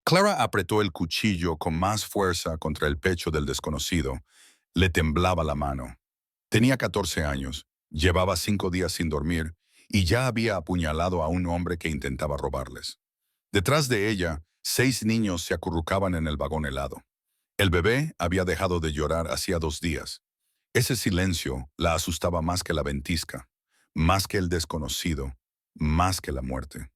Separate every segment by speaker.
Speaker 1: Clara apretó el cuchillo con más fuerza contra el pecho del desconocido. Le temblaba la mano. Tenía 14 años, llevaba 5 días sin dormir y ya había apuñalado a un hombre que intentaba robarles. Detrás de ella, 6 niños se acurrucaban en el vagón helado. El bebé había dejado de llorar hacía 2 días. Ese silencio la asustaba más que la ventisca, más que el desconocido, más que la muerte.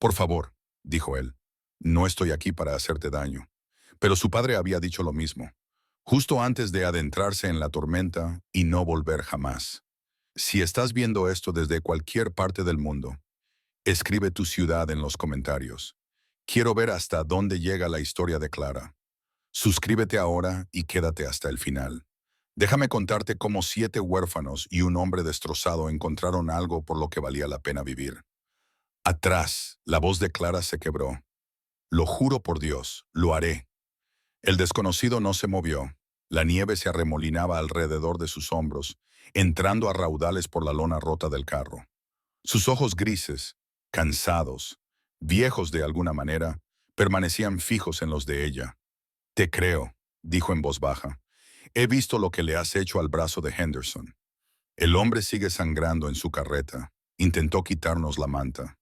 Speaker 1: Por favor, dijo él, no estoy aquí para hacerte daño. Pero su padre había dicho lo mismo, justo antes de adentrarse en la tormenta y no volver jamás. Si estás viendo esto desde cualquier parte del mundo, escribe tu ciudad en los comentarios. Quiero ver hasta dónde llega la historia de Clara. Suscríbete ahora y quédate hasta el final. Déjame contarte cómo 7 huérfanos y un hombre destrozado encontraron algo por lo que valía la pena vivir. Atrás, la voz de Clara se quebró. Lo juro por Dios, lo haré. El desconocido no se movió. La nieve se arremolinaba alrededor de sus hombros, entrando a raudales por la lona rota del carro. Sus ojos grises, cansados, viejos de alguna manera, permanecían fijos en los de ella. Te creo, dijo en voz baja. He visto lo que le has hecho al brazo de Henderson. El hombre sigue sangrando en su carreta. Intentó quitarnos la manta.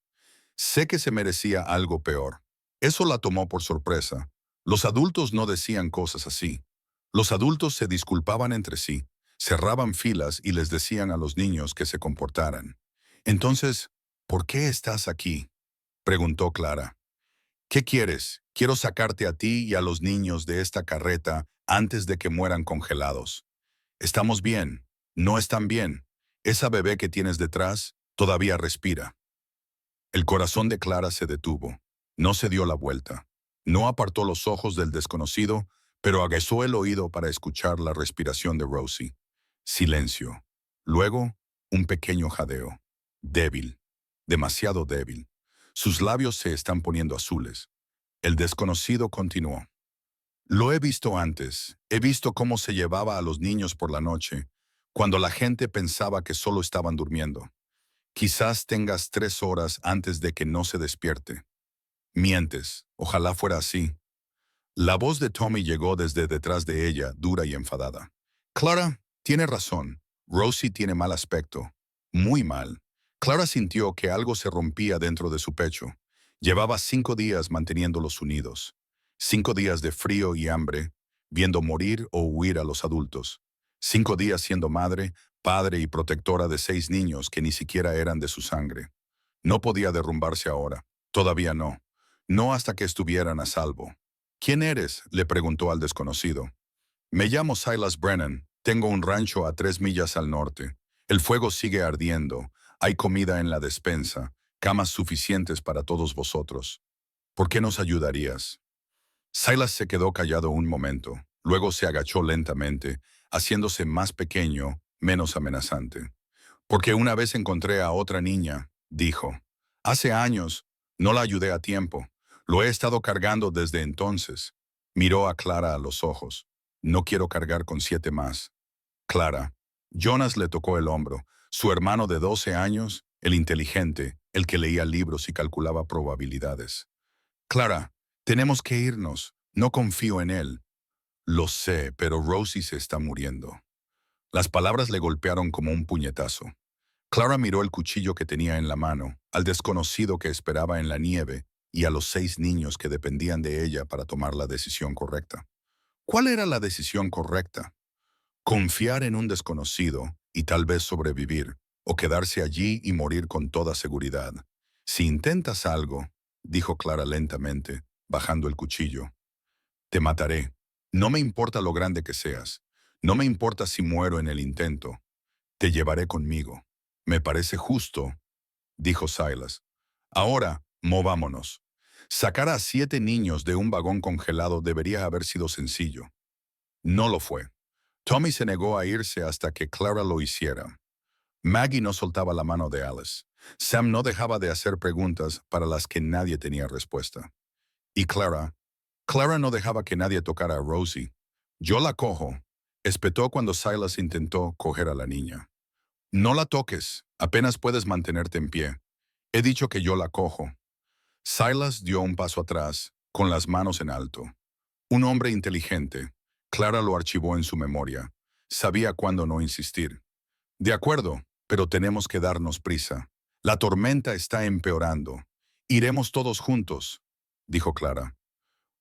Speaker 1: Sé que se merecía algo peor. Eso la tomó por sorpresa. Los adultos no decían cosas así. Los adultos se disculpaban entre sí, cerraban filas y les decían a los niños que se comportaran. Entonces, ¿por qué estás aquí?, preguntó Clara. ¿Qué quieres? Quiero sacarte a ti y a los niños de esta carreta antes de que mueran congelados. Estamos bien. No están bien. Esa bebé que tienes detrás todavía respira. El corazón de Clara se detuvo. No se dio la vuelta. No apartó los ojos del desconocido, pero aguzó el oído para escuchar la respiración de Rosie. Silencio. Luego, un pequeño jadeo. Débil. Demasiado débil. Sus labios se están poniendo azules. El desconocido continuó. Lo he visto antes. He visto cómo se llevaba a los niños por la noche, cuando la gente pensaba que solo estaban durmiendo. Quizás tengas 3 horas antes de que no se despierte. Mientes. Ojalá fuera así. La voz de Tommy llegó desde detrás de ella, dura y enfadada. Clara, tiene razón. Rosie tiene mal aspecto. Muy mal. Clara sintió que algo se rompía dentro de su pecho. Llevaba 5 días manteniéndolos unidos. 5 días de frío y hambre, viendo morir o huir a los adultos. 5 días siendo madre, padre y protectora de 6 niños que ni siquiera eran de su sangre. No podía derrumbarse ahora. Todavía no. No hasta que estuvieran a salvo. ¿Quién eres?, le preguntó al desconocido. Me llamo Silas Brennan. Tengo un rancho a 3 millas al norte. El fuego sigue ardiendo. Hay comida en la despensa, camas suficientes para todos vosotros. ¿Por qué nos ayudarías? Silas se quedó callado un momento. Luego se agachó lentamente, haciéndose más pequeño, menos amenazante. Porque una vez encontré a otra niña, dijo. Hace años, no la ayudé a tiempo. Lo he estado cargando desde entonces. Miró a Clara a los ojos. No quiero cargar con 7 más. Clara. Jonas le tocó el hombro. Su hermano de 12 años, el inteligente, el que leía libros y calculaba probabilidades. Clara, tenemos que irnos. No confío en él. Lo sé, pero Rosie se está muriendo. Las palabras le golpearon como un puñetazo. Clara miró el cuchillo que tenía en la mano, al desconocido que esperaba en la nieve y a los 6 niños que dependían de ella para tomar la decisión correcta. ¿Cuál era la decisión correcta? Confiar en un desconocido y tal vez sobrevivir, o quedarse allí y morir con toda seguridad. Si intentas algo, dijo Clara lentamente, bajando el cuchillo, te mataré. No me importa lo grande que seas. No me importa si muero en el intento. Te llevaré conmigo. Me parece justo, dijo Silas. Ahora, movámonos. Sacar a 7 niños de un vagón congelado debería haber sido sencillo. No lo fue. Tommy se negó a irse hasta que Clara lo hiciera. Maggie no soltaba la mano de Alice. Sam no dejaba de hacer preguntas para las que nadie tenía respuesta. Y Clara no dejaba que nadie tocara a Rosie. Yo la cojo, espetó cuando Silas intentó coger a la niña. No la toques, apenas puedes mantenerte en pie. He dicho que yo la cojo. Silas dio un paso atrás, con las manos en alto. Un hombre inteligente. Clara lo archivó en su memoria. Sabía cuándo no insistir. De acuerdo, pero tenemos que darnos prisa. La tormenta está empeorando. Iremos todos juntos, dijo Clara.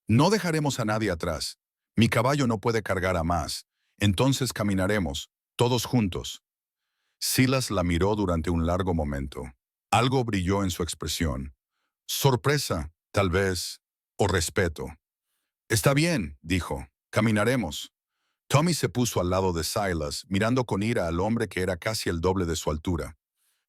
Speaker 1: No dejaremos a nadie atrás. Mi caballo no puede cargar a más. Entonces caminaremos, todos juntos. Silas la miró durante un largo momento. Algo brilló en su expresión. Sorpresa, tal vez, o respeto. Está bien, dijo. Caminaremos. Tommy se puso al lado de Silas, mirando con ira al hombre que era casi el doble de su altura.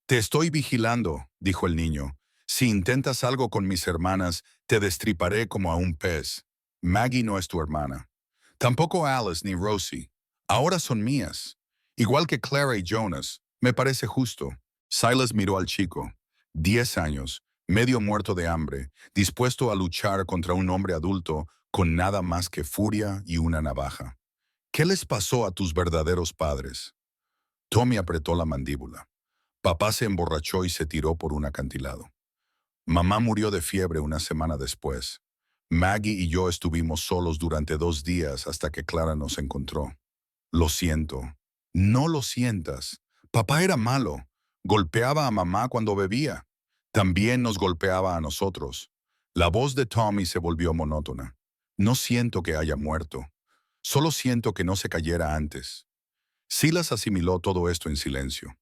Speaker 1: Te estoy vigilando, dijo el niño. Si intentas algo con mis hermanas, te destriparé como a un pez. Maggie no es tu hermana. Tampoco Alice ni Rosie. Ahora son mías. Igual que Clara y Jonas. Me parece justo. Silas miró al chico. 10 años, medio muerto de hambre, dispuesto a luchar contra un hombre adulto con nada más que furia y una navaja. ¿Qué les pasó a tus verdaderos padres? Tommy apretó la mandíbula. Papá se emborrachó y se tiró por un acantilado. Mamá murió de fiebre una semana después. Maggie y yo estuvimos solos durante 2 días hasta que Clara nos encontró. Lo siento. No lo sientas. Papá era malo. Golpeaba a mamá cuando bebía. También nos golpeaba a nosotros. La voz de Tommy se volvió monótona. No siento que haya muerto. Solo siento que no se cayera antes. Silas asimiló todo esto en silencio.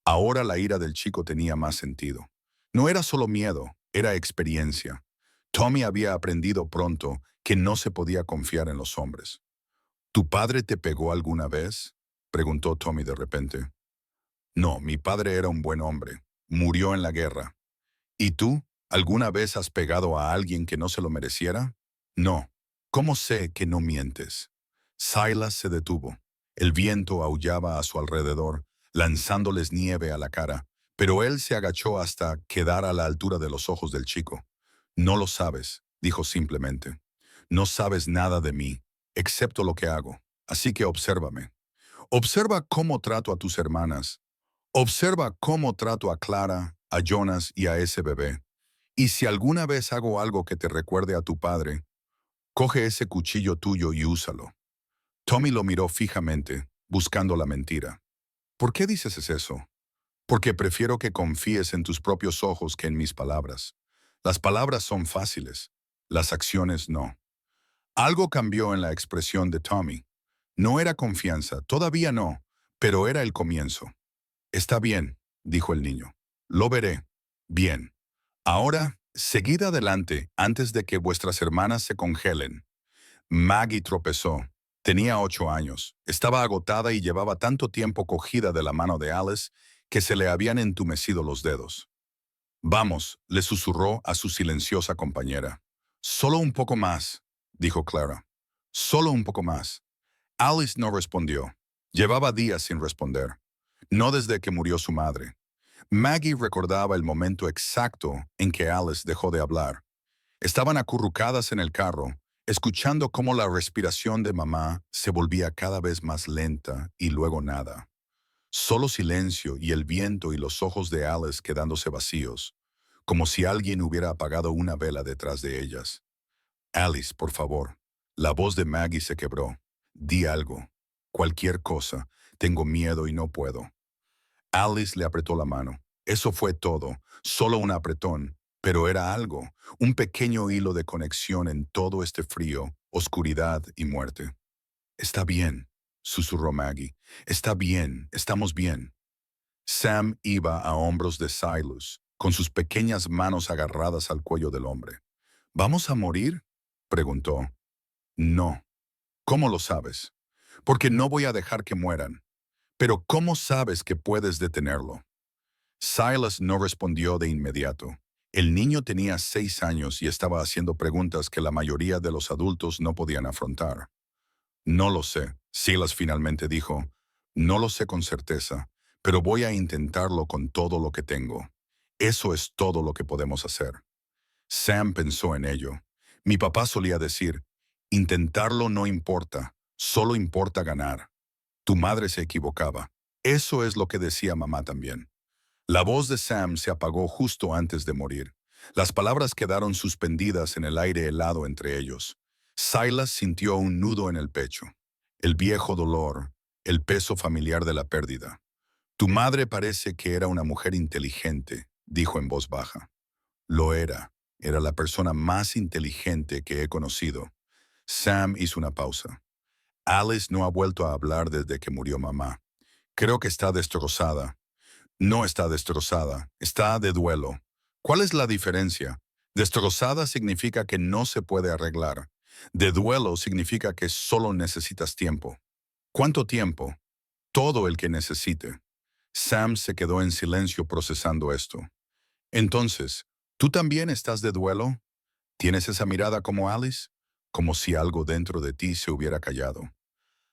Speaker 1: Ahora la ira del chico tenía más sentido. No era solo miedo, era experiencia. Tommy había aprendido pronto que no se podía confiar en los hombres. ¿Tu padre te pegó alguna vez?, preguntó Tommy de repente. No, mi padre era un buen hombre. Murió en la guerra. ¿Y tú? ¿Alguna vez has pegado a alguien que no se lo mereciera? No. ¿Cómo sé que no mientes? Silas se detuvo. El viento aullaba a su alrededor, lanzándoles nieve a la cara, pero él se agachó hasta quedar a la altura de los ojos del chico. No lo sabes, dijo simplemente. No sabes nada de mí, excepto lo que hago. Así que obsérvame. Observa cómo trato a tus hermanas. Observa cómo trato a Clara, a Jonas y a ese bebé. Y si alguna vez hago algo que te recuerde a tu padre, coge ese cuchillo tuyo y úsalo. Tommy lo miró fijamente, buscando la mentira. ¿Por qué dices eso? Porque prefiero que confíes en tus propios ojos que en mis palabras. Las palabras son fáciles, las acciones no. Algo cambió en la expresión de Tommy. No era confianza, todavía no, pero era el comienzo. Está bien, dijo el niño. Lo veré. Bien. Ahora, seguid adelante antes de que vuestras hermanas se congelen. Maggie tropezó. Tenía 8 años. Estaba agotada y llevaba tanto tiempo cogida de la mano de Alice que se le habían entumecido los dedos. Vamos, le susurró a su silenciosa compañera. Solo un poco más, dijo Clara. Solo un poco más. Alice no respondió. Llevaba días sin responder. No desde que murió su madre. Maggie recordaba el momento exacto en que Alice dejó de hablar. Estaban acurrucadas en el carro, escuchando cómo la respiración de mamá se volvía cada vez más lenta y luego nada. Solo silencio y el viento y los ojos de Alice quedándose vacíos, como si alguien hubiera apagado una vela detrás de ellas. Alice, por favor. La voz de Maggie se quebró. Di algo. Cualquier cosa. Tengo miedo y no puedo. Alice le apretó la mano. Eso fue todo, solo un apretón, pero era algo, un pequeño hilo de conexión en todo este frío, oscuridad y muerte. Está bien, susurró Maggie. Está bien, estamos bien. Sam iba a hombros de Silas, con sus pequeñas manos agarradas al cuello del hombre. ¿Vamos a morir?, preguntó. No. ¿Cómo lo sabes? Porque no voy a dejar que mueran. Pero ¿cómo sabes que puedes detenerlo? Silas no respondió de inmediato. El niño tenía 6 años y estaba haciendo preguntas que la mayoría de los adultos no podían afrontar. No lo sé, Silas finalmente dijo. No lo sé con certeza, pero voy a intentarlo con todo lo que tengo. Eso es todo lo que podemos hacer. Sam pensó en ello. Mi papá solía decir, intentarlo no importa, solo importa ganar. Tu madre se equivocaba. Eso es lo que decía mamá también. La voz de Sam se apagó justo antes de morir. Las palabras quedaron suspendidas en el aire helado entre ellos. Silas sintió un nudo en el pecho. El viejo dolor, el peso familiar de la pérdida. Tu madre parece que era una mujer inteligente, dijo en voz baja. Lo era. Era la persona más inteligente que he conocido. Sam hizo una pausa. Alice no ha vuelto a hablar desde que murió mamá. Creo que está destrozada. No está destrozada, está de duelo. ¿Cuál es la diferencia? Destrozada significa que no se puede arreglar. De duelo significa que solo necesitas tiempo. ¿Cuánto tiempo? Todo el que necesite. Sam se quedó en silencio procesando esto. Entonces, ¿tú también estás de duelo? ¿Tienes esa mirada como Alice? Como si algo dentro de ti se hubiera callado.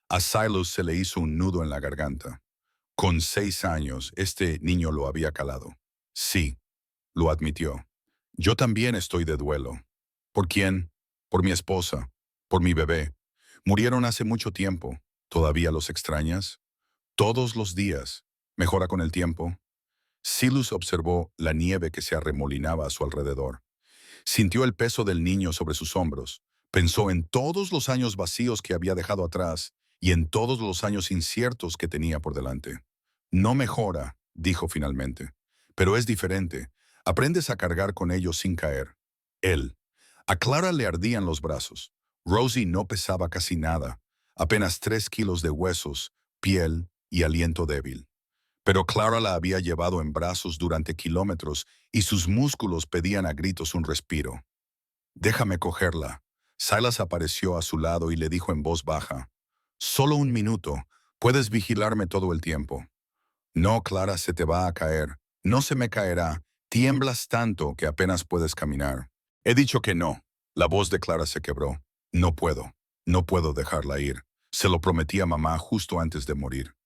Speaker 1: A Silas se le hizo un nudo en la garganta. Con 6 años, este niño lo había calado. Sí, lo admitió. Yo también estoy de duelo. ¿Por quién? Por mi esposa, por mi bebé. Murieron hace mucho tiempo. ¿Todavía los extrañas? Todos los días. ¿Mejora con el tiempo? Silas observó la nieve que se arremolinaba a su alrededor. Sintió el peso del niño sobre sus hombros. Pensó en todos los años vacíos que había dejado atrás y en todos los años inciertos que tenía por delante. No mejora, dijo finalmente, pero es diferente. Aprendes a cargar con ellos sin caer. Él. A Clara le ardían los brazos. Rosie no pesaba casi nada, apenas 3 kilos de huesos, piel y aliento débil. Pero Clara la había llevado en brazos durante kilómetros y sus músculos pedían a gritos un respiro. Déjame cogerla. Silas apareció a su lado y le dijo en voz baja, solo un minuto, puedes vigilarme todo el tiempo. No, Clara, se te va a caer. No se me caerá. Tiemblas tanto que apenas puedes caminar. He dicho que no. La voz de Clara se quebró. No puedo. No puedo dejarla ir. Se lo prometí a mamá justo antes de morir.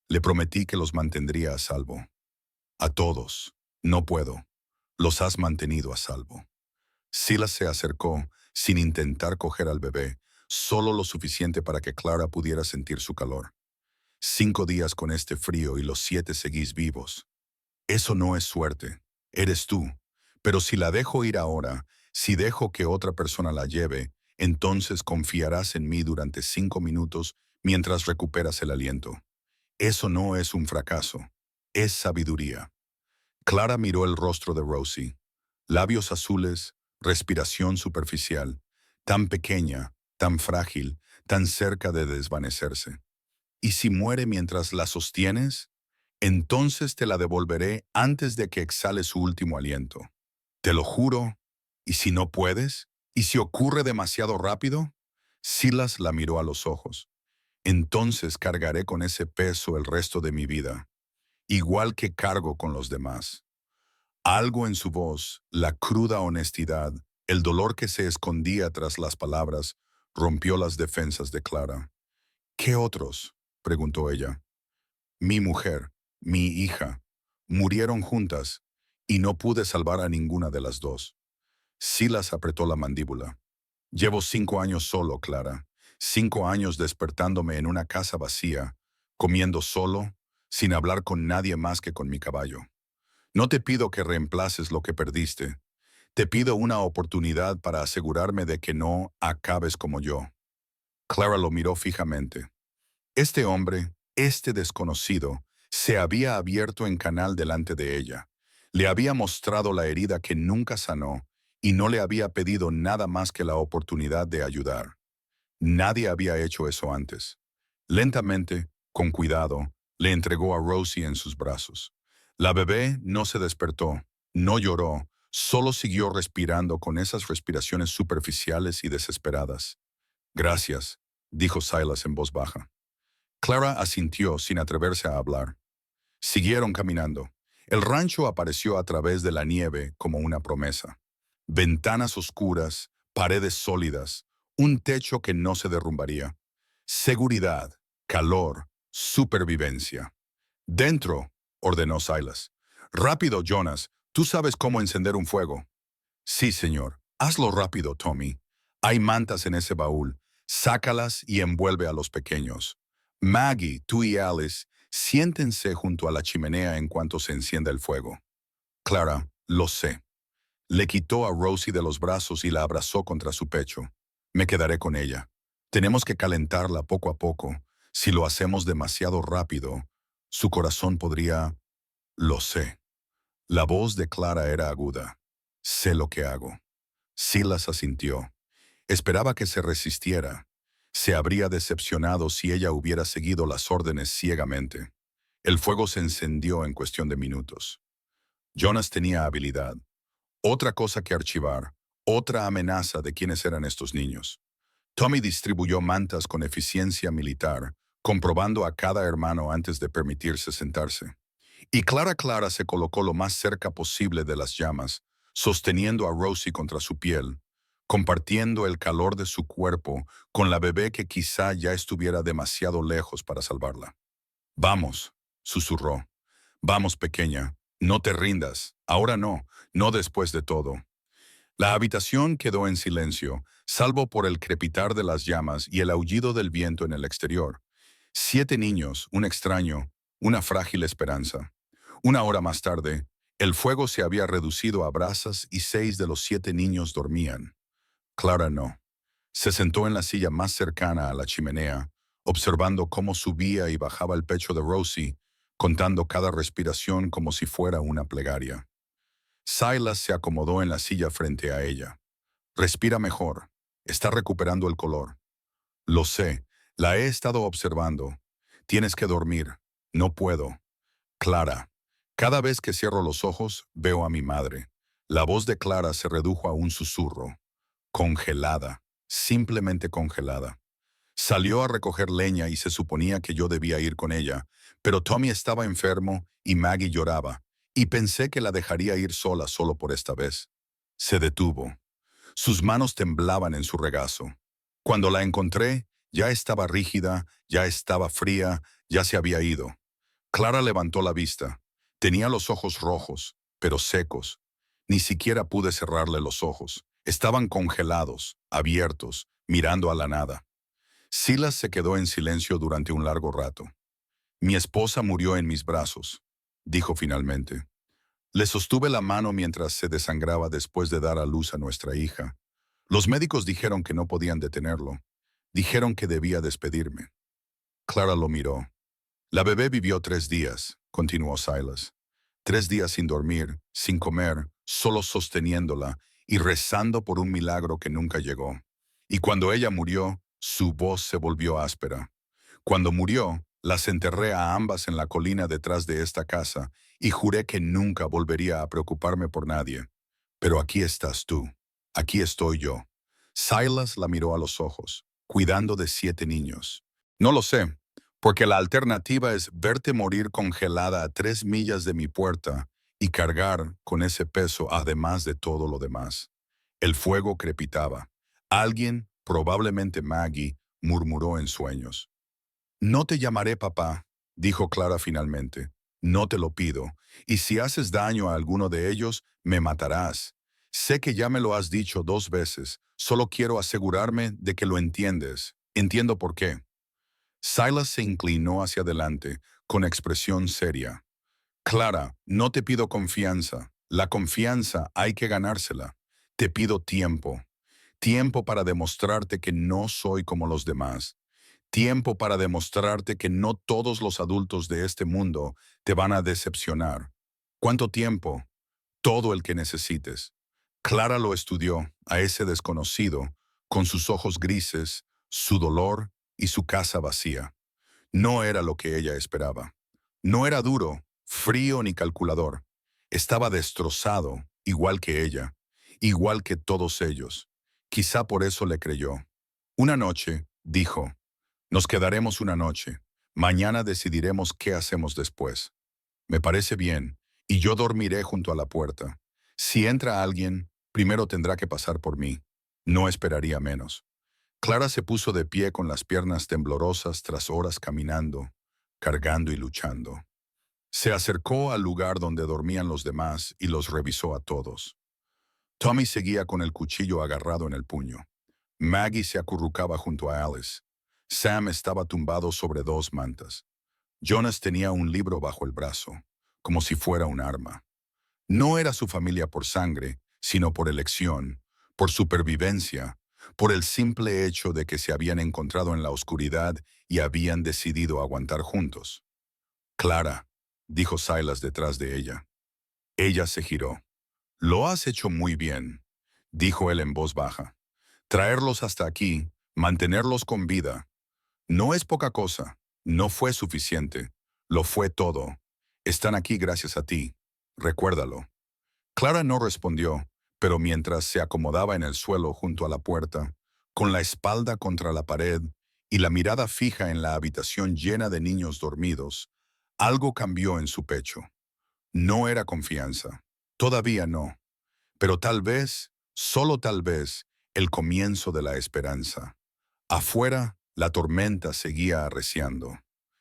Speaker 1: Le prometí que los mantendría a salvo. A todos. No puedo. Los has mantenido a salvo. Silas se acercó, sin intentar coger al bebé, solo lo suficiente para que Clara pudiera sentir su calor. 5 días con este frío y los 7 seguís vivos. Eso no es suerte. Eres tú. Pero si la dejo ir ahora, si dejo que otra persona la lleve, entonces confiarás en mí durante 5 minutos mientras recuperas el aliento. Eso no es un fracaso. Es sabiduría. Clara miró el rostro de Rosie. Labios azules, respiración superficial, tan pequeña, tan frágil, tan cerca de desvanecerse. ¿Y si muere mientras la sostienes? Entonces te la devolveré antes de que exhale su último aliento. Te lo juro. ¿Y si no puedes? ¿Y si ocurre demasiado rápido? Silas la miró a los ojos. Entonces cargaré con ese peso el resto de mi vida, igual que cargo con los demás. Algo en su voz, la cruda honestidad, el dolor que se escondía tras las palabras, rompió las defensas de Clara. ¿Qué otros? Preguntó ella. Mi mujer, mi hija, murieron juntas y no pude salvar a ninguna de las dos. Silas apretó la mandíbula. Llevo 5 años solo, Clara. 5 años despertándome en una casa vacía, comiendo solo, sin hablar con nadie más que con mi caballo. No te pido que reemplaces lo que perdiste. Te pido una oportunidad para asegurarme de que no acabes como yo. Clara lo miró fijamente. Este hombre, este desconocido, se había abierto en canal delante de ella. Le había mostrado la herida que nunca sanó y no le había pedido nada más que la oportunidad de ayudar. Nadie había hecho eso antes. Lentamente, con cuidado, le entregó a Rosie en sus brazos. La bebé no se despertó, no lloró, solo siguió respirando con esas respiraciones superficiales y desesperadas. Gracias, dijo Silas en voz baja. Clara asintió sin atreverse a hablar. Siguieron caminando. El rancho apareció a través de la nieve como una promesa. Ventanas oscuras, paredes sólidas, un techo que no se derrumbaría. Seguridad, calor, supervivencia. Dentro, ordenó Silas. Rápido, Jonas, tú sabes cómo encender un fuego. Sí, señor. Hazlo rápido, Tommy. Hay mantas en ese baúl. Sácalas y envuelve a los pequeños. Maggie, tú y Alice, siéntense junto a la chimenea en cuanto se encienda el fuego. Clara, lo sé. Le quitó a Rosie de los brazos y la abrazó contra su pecho. Me quedaré con ella. Tenemos que calentarla poco a poco. Si lo hacemos demasiado rápido, su corazón podría... Lo sé. La voz de Clara era aguda. Sé lo que hago. Silas asintió. Esperaba que se resistiera. Se habría decepcionado si ella hubiera seguido las órdenes ciegamente. El fuego se encendió en cuestión de minutos. Jonas tenía habilidad. Otra cosa que archivar. Otra amenaza de quiénes eran estos niños. Tommy distribuyó mantas con eficiencia militar, comprobando a cada hermano antes de permitirse sentarse. Y Clara se colocó lo más cerca posible de las llamas, sosteniendo a Rosie contra su piel, compartiendo el calor de su cuerpo con la bebé que quizá ya estuviera demasiado lejos para salvarla. Vamos, susurró. Vamos, pequeña, no te rindas. Ahora no, no después de todo. La habitación quedó en silencio, salvo por el crepitar de las llamas y el aullido del viento en el exterior. 7 niños, un extraño, una frágil esperanza. Una hora más tarde, el fuego se había reducido a brasas y 6 de los 7 niños dormían. Clara no. Se sentó en la silla más cercana a la chimenea, observando cómo subía y bajaba el pecho de Rosie, contando cada respiración como si fuera una plegaria. Silas se acomodó en la silla frente a ella. Respira mejor. Está recuperando el color. Lo sé. La he estado observando. Tienes que dormir. No puedo. Clara. Cada vez que cierro los ojos, veo a mi madre. La voz de Clara se redujo a un susurro. Congelada. Simplemente congelada. Salió a recoger leña y se suponía que yo debía ir con ella, pero Tommy estaba enfermo y Maggie lloraba, y pensé que la dejaría ir sola solo por esta vez. Se detuvo. Sus manos temblaban en su regazo. Cuando la encontré, ya estaba rígida, ya estaba fría, ya se había ido. Clara levantó la vista. Tenía los ojos rojos, pero secos. Ni siquiera pude cerrarle los ojos. Estaban congelados, abiertos, mirando a la nada. Silas se quedó en silencio durante un largo rato. Mi esposa murió en mis brazos, dijo finalmente. Le sostuve la mano mientras se desangraba después de dar a luz a nuestra hija. Los médicos dijeron que no podían detenerlo. Dijeron que debía despedirme. Clara lo miró. La bebé vivió 3 días, continuó Silas. 3 días sin dormir, sin comer, solo sosteniéndola y rezando por un milagro que nunca llegó. Y cuando ella murió, su voz se volvió áspera. Cuando murió, las enterré a ambas en la colina detrás de esta casa y juré que nunca volvería a preocuparme por nadie. Pero aquí estás tú. Aquí estoy yo. Silas la miró a los ojos, cuidando de 7 niños. No lo sé, porque la alternativa es verte morir congelada a 3 millas de mi puerta y cargar con ese peso además de todo lo demás. El fuego crepitaba. Alguien, probablemente Maggie, murmuró en sueños. No te llamaré papá, dijo Clara finalmente. No te lo pido, y si haces daño a alguno de ellos, me matarás. Sé que ya me lo has dicho 2 veces, solo quiero asegurarme de que lo entiendes. Entiendo por qué. Silas se inclinó hacia adelante, con expresión seria. Clara, no te pido confianza. La confianza hay que ganársela. Te pido tiempo. Tiempo para demostrarte que no soy como los demás. Tiempo para demostrarte que no todos los adultos de este mundo te van a decepcionar. ¿Cuánto tiempo? Todo el que necesites. Clara lo estudió, a ese desconocido, con sus ojos grises, su dolor y su casa vacía. No era lo que ella esperaba. No era duro, frío ni calculador. Estaba destrozado, igual que ella, igual que todos ellos. Quizá por eso le creyó. Una noche, dijo, nos quedaremos una noche. Mañana decidiremos qué hacemos después. Me parece bien, y yo dormiré junto a la puerta. Si entra alguien, primero tendrá que pasar por mí. No esperaría menos. Clara se puso de pie con las piernas temblorosas tras horas caminando, cargando y luchando. Se acercó al lugar donde dormían los demás y los revisó a todos. Tommy seguía con el cuchillo agarrado en el puño. Maggie se acurrucaba junto a Alice. Sam estaba tumbado sobre 2 mantas. Jonas tenía un libro bajo el brazo, como si fuera un arma. No era su familia por sangre, sino por elección, por supervivencia, por el simple hecho de que se habían encontrado en la oscuridad y habían decidido aguantar juntos. Clara, dijo Silas detrás de ella. Ella se giró. Lo has hecho muy bien, dijo él en voz baja. Traerlos hasta aquí, mantenerlos con vida, no es poca cosa, no fue suficiente, lo fue todo. Están aquí gracias a ti, recuérdalo. Clara no respondió, pero mientras se acomodaba en el suelo junto a la puerta, con la espalda contra la pared y la mirada fija en la habitación llena de niños dormidos, algo cambió en su pecho. No era confianza, todavía no, pero tal vez, solo tal vez, el comienzo de la esperanza. Afuera, la tormenta seguía arreciando.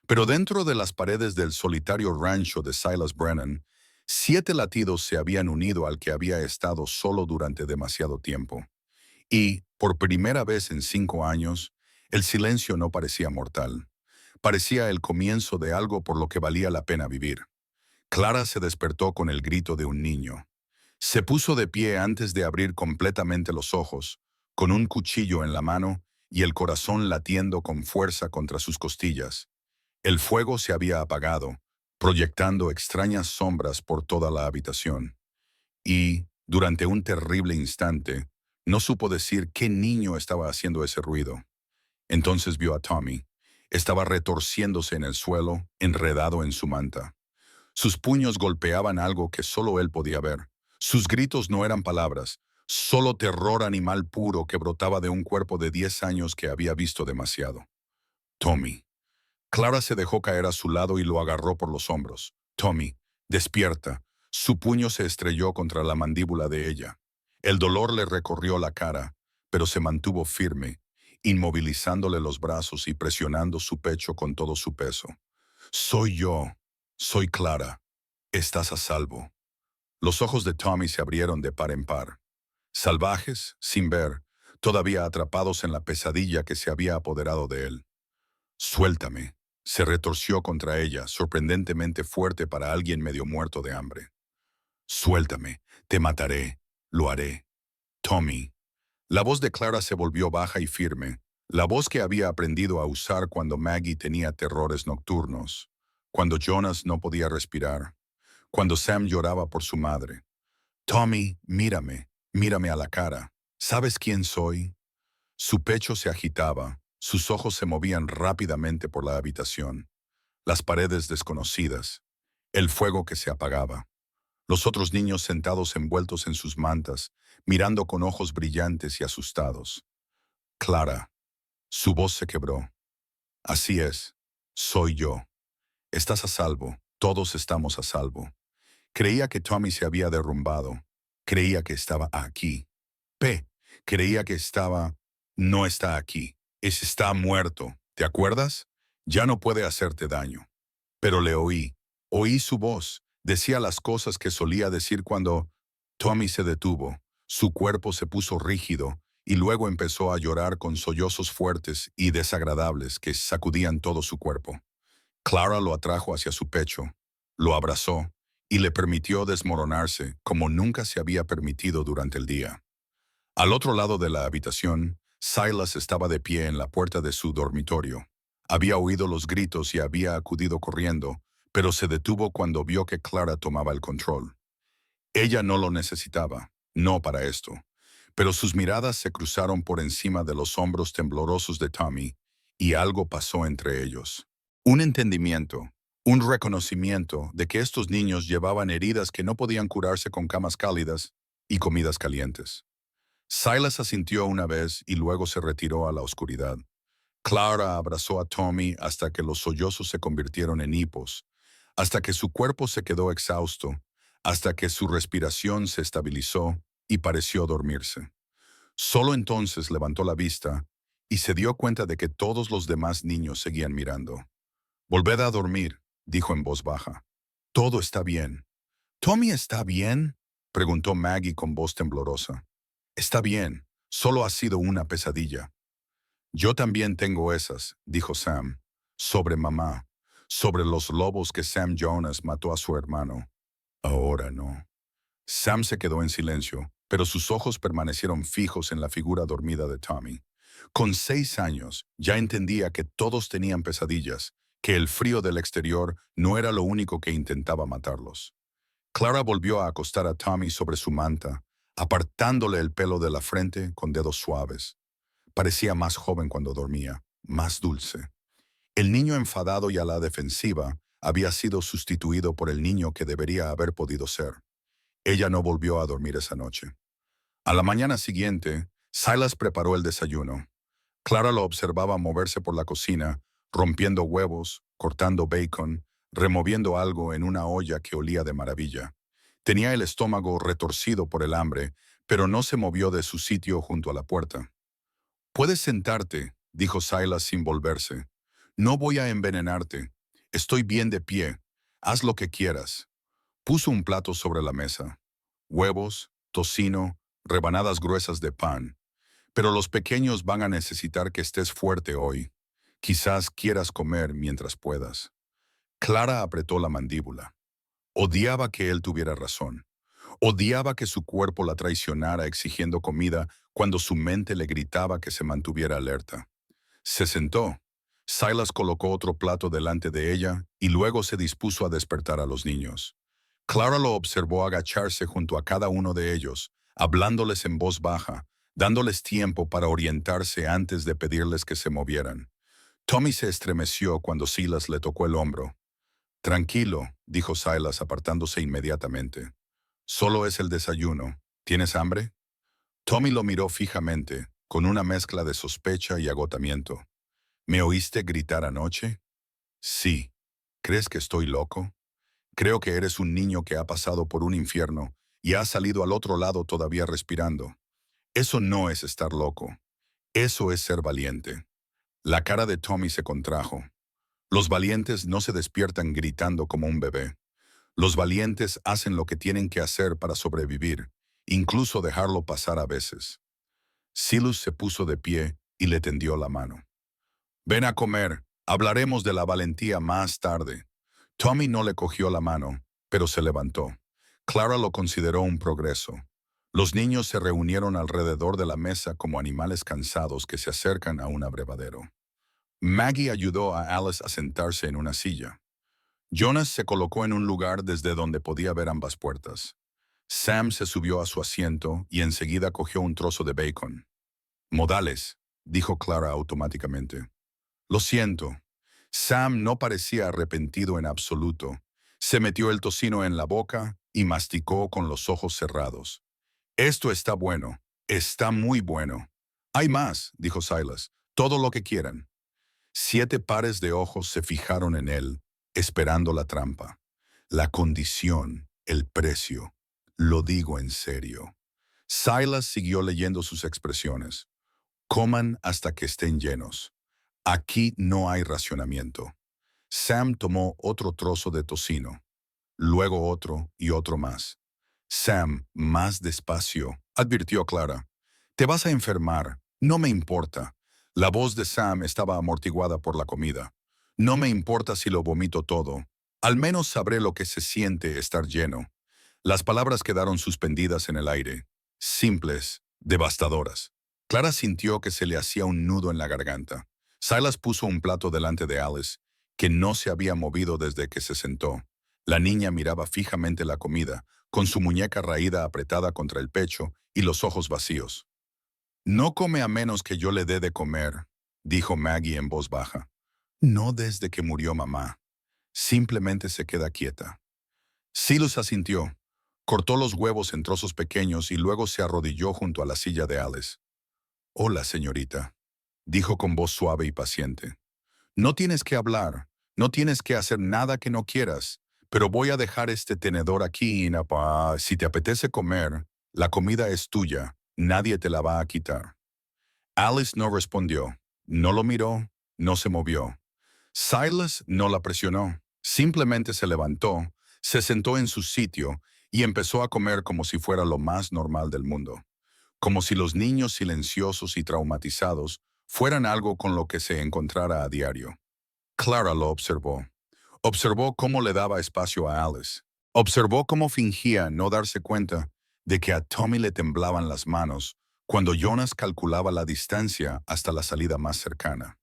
Speaker 1: Pero dentro de las paredes del solitario rancho de Silas Brennan, 7 latidos se habían unido al que había estado solo durante demasiado tiempo. Y, por primera vez en 5 años, el silencio no parecía mortal. Parecía el comienzo de algo por lo que valía la pena vivir. Clara se despertó con el grito de un niño. Se puso de pie antes de abrir completamente los ojos, con un cuchillo en la mano y el corazón latiendo con fuerza contra sus costillas. El fuego se había apagado, proyectando extrañas sombras por toda la habitación. Y, durante un terrible instante, no supo decir qué niño estaba haciendo ese ruido. Entonces vio a Tommy. Estaba retorciéndose en el suelo, enredado en su manta. Sus puños golpeaban algo que solo él podía ver. Sus gritos no eran palabras, solo terror animal puro que brotaba de un cuerpo de 10 años que había visto demasiado. Tommy. Clara se dejó caer a su lado y lo agarró por los hombros. Tommy, despierta. Su puño se estrelló contra la mandíbula de ella. El dolor le recorrió la cara, pero se mantuvo firme, inmovilizándole los brazos y presionando su pecho con todo su peso. Soy yo. Soy Clara. Estás a salvo. Los ojos de Tommy se abrieron de par en par. Salvajes, sin ver, todavía atrapados en la pesadilla que se había apoderado de él. Suéltame. Se retorció contra ella, sorprendentemente fuerte para alguien medio muerto de hambre. Suéltame. Te mataré. Lo haré. Tommy. La voz de Clara se volvió baja y firme, la voz que había aprendido a usar cuando Maggie tenía terrores nocturnos, cuando Jonas no podía respirar, cuando Sam lloraba por su madre. Tommy, mírame, mírame a la cara. ¿Sabes quién soy? Su pecho se agitaba, sus ojos se movían rápidamente por la habitación, las paredes desconocidas, el fuego que se apagaba. Los otros niños sentados envueltos en sus mantas, mirando con ojos brillantes y asustados. Clara. Su voz se quebró. Así es. Soy yo. Estás a salvo. Todos estamos a salvo. Creía que Tommy se había derrumbado. Creía que estaba aquí. Creía que estaba... No está aquí. Está muerto. ¿Te acuerdas? Ya no puede hacerte daño. Pero le oí. Oí su voz. Decía las cosas que solía decir cuando... Tommy se detuvo. Su cuerpo se puso rígido y luego empezó a llorar con sollozos fuertes y desagradables que sacudían todo su cuerpo. Clara lo atrajo hacia su pecho, lo abrazó y le permitió desmoronarse como nunca se había permitido durante el día. Al otro lado de la habitación, Silas estaba de pie en la puerta de su dormitorio. Había oído los gritos y había acudido corriendo, pero se detuvo cuando vio que Clara tomaba el control. Ella no lo necesitaba, no para esto, pero sus miradas se cruzaron por encima de los hombros temblorosos de Tommy, y algo pasó entre ellos. Un entendimiento, un reconocimiento de que estos niños llevaban heridas que no podían curarse con camas cálidas y comidas calientes. Silas asintió una vez y luego se retiró a la oscuridad. Clara abrazó a Tommy hasta que los sollozos se convirtieron en hipos, hasta que su cuerpo se quedó exhausto, hasta que su respiración se estabilizó y pareció dormirse. Solo entonces levantó la vista y se dio cuenta de que todos los demás niños seguían mirando. «Volved a dormir», dijo en voz baja. «Todo está bien». «¿Tommy está bien?», preguntó Maggie con voz temblorosa. «Está bien, solo ha sido una pesadilla». «Yo también tengo esas», dijo Sam, «sobre mamá, sobre los lobos que Sam Jonas mató a su hermano. Ahora no». Sam se quedó en silencio, pero sus ojos permanecieron fijos en la figura dormida de Tommy. Con 6 años, ya entendía que todos tenían pesadillas, que el frío del exterior no era lo único que intentaba matarlos. Clara volvió a acostar a Tommy sobre su manta, apartándole el pelo de la frente con dedos suaves. Parecía más joven cuando dormía, más dulce. El niño enfadado y a la defensiva había sido sustituido por el niño que debería haber podido ser. Ella no volvió a dormir esa noche. A la mañana siguiente, Silas preparó el desayuno. Clara lo observaba moverse por la cocina, rompiendo huevos, cortando bacon, removiendo algo en una olla que olía de maravilla. Tenía el estómago retorcido por el hambre, pero no se movió de su sitio junto a la puerta. «Puedes sentarte», dijo Silas sin volverse. «No voy a envenenarte. Estoy bien de pie. Haz lo que quieras». Puso un plato sobre la mesa. Huevos, tocino, rebanadas gruesas de pan. «Pero los pequeños van a necesitar que estés fuerte hoy. Quizás quieras comer mientras puedas». Clara apretó la mandíbula. Odiaba que él tuviera razón. Odiaba que su cuerpo la traicionara exigiendo comida cuando su mente le gritaba que se mantuviera alerta. Se sentó. Silas colocó otro plato delante de ella y luego se dispuso a despertar a los niños. Clara lo observó agacharse junto a cada uno de ellos, hablándoles en voz baja, dándoles tiempo para orientarse antes de pedirles que se movieran. Tommy se estremeció cuando Silas le tocó el hombro. «Tranquilo», dijo Silas apartándose inmediatamente. «Solo es el desayuno. ¿Tienes hambre?» Tommy lo miró fijamente, con una mezcla de sospecha y agotamiento. «¿Me oíste gritar anoche?» «Sí. ¿Crees que estoy loco? Creo que eres un niño que ha pasado por un infierno y ha salido al otro lado todavía respirando. Eso no es estar loco. Eso es ser valiente». La cara de Tommy se contrajo. Los valientes no se despiertan gritando como un bebé. Los valientes hacen lo que tienen que hacer para sobrevivir, incluso dejarlo pasar a veces. Silas se puso de pie y le tendió la mano. «Ven a comer. Hablaremos de la valentía más tarde». Tommy no le cogió la mano, pero se levantó. Clara lo consideró un progreso. Los niños se reunieron alrededor de la mesa como animales cansados que se acercan a un abrevadero. Maggie ayudó a Alice a sentarse en una silla. Jonas se colocó en un lugar desde donde podía ver ambas puertas. Sam se subió a su asiento y enseguida cogió un trozo de bacon. «Modales», dijo Clara automáticamente. «Lo siento». Sam no parecía arrepentido en absoluto. Se metió el tocino en la boca y masticó con los ojos cerrados. «Esto está bueno. Está muy bueno». «Hay más», dijo Silas. «Todo lo que quieran». 7 pares de ojos se fijaron en él, esperando la trampa. La condición, el precio. Lo digo en serio. Silas siguió leyendo sus expresiones. «Coman hasta que estén llenos. Aquí no hay racionamiento». Sam tomó otro trozo de tocino, luego otro y otro más. «Sam, más despacio», advirtió Clara. «Te vas a enfermar. No me importa». La voz de Sam estaba amortiguada por la comida. «No me importa si lo vomito todo. Al menos sabré lo que se siente estar lleno». Las palabras quedaron suspendidas en el aire, simples, devastadoras. Clara sintió que se le hacía un nudo en la garganta. Silas puso un plato delante de Alice, que no se había movido desde que se sentó. La niña miraba fijamente la comida, con su muñeca raída apretada contra el pecho y los ojos vacíos. «No come a menos que yo le dé de comer», dijo Maggie en voz baja. «No desde que murió mamá. Simplemente se queda quieta». Silas asintió. Cortó los huevos en trozos pequeños y luego se arrodilló junto a la silla de Alice. «Hola, señorita», dijo con voz suave y paciente. «No tienes que hablar, no tienes que hacer nada que no quieras, pero voy a dejar este tenedor aquí y si te apetece comer, la comida es tuya, nadie te la va a quitar». Alice no respondió, no lo miró, no se movió. Silas no la presionó, simplemente se levantó, se sentó en su sitio y empezó a comer como si fuera lo más normal del mundo, como si los niños silenciosos y traumatizados fueran algo con lo que se encontrara a diario. Clara lo observó. Observó cómo le daba espacio a Alice. Observó cómo fingía no darse cuenta, de que a Tommy le temblaban las manos cuando Jonas calculaba la distancia hasta la salida más cercana.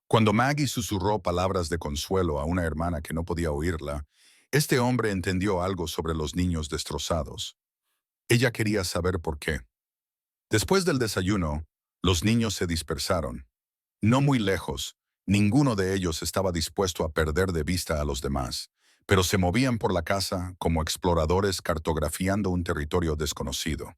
Speaker 1: Cuando Maggie susurró palabras de consuelo a una hermana que no podía oírla, este hombre entendió algo sobre los niños destrozados. Ella quería saber por qué. Después del desayuno, los niños se dispersaron. No muy lejos, ninguno de ellos estaba dispuesto a perder de vista a los demás, pero se movían por la casa como exploradores cartografiando un territorio desconocido.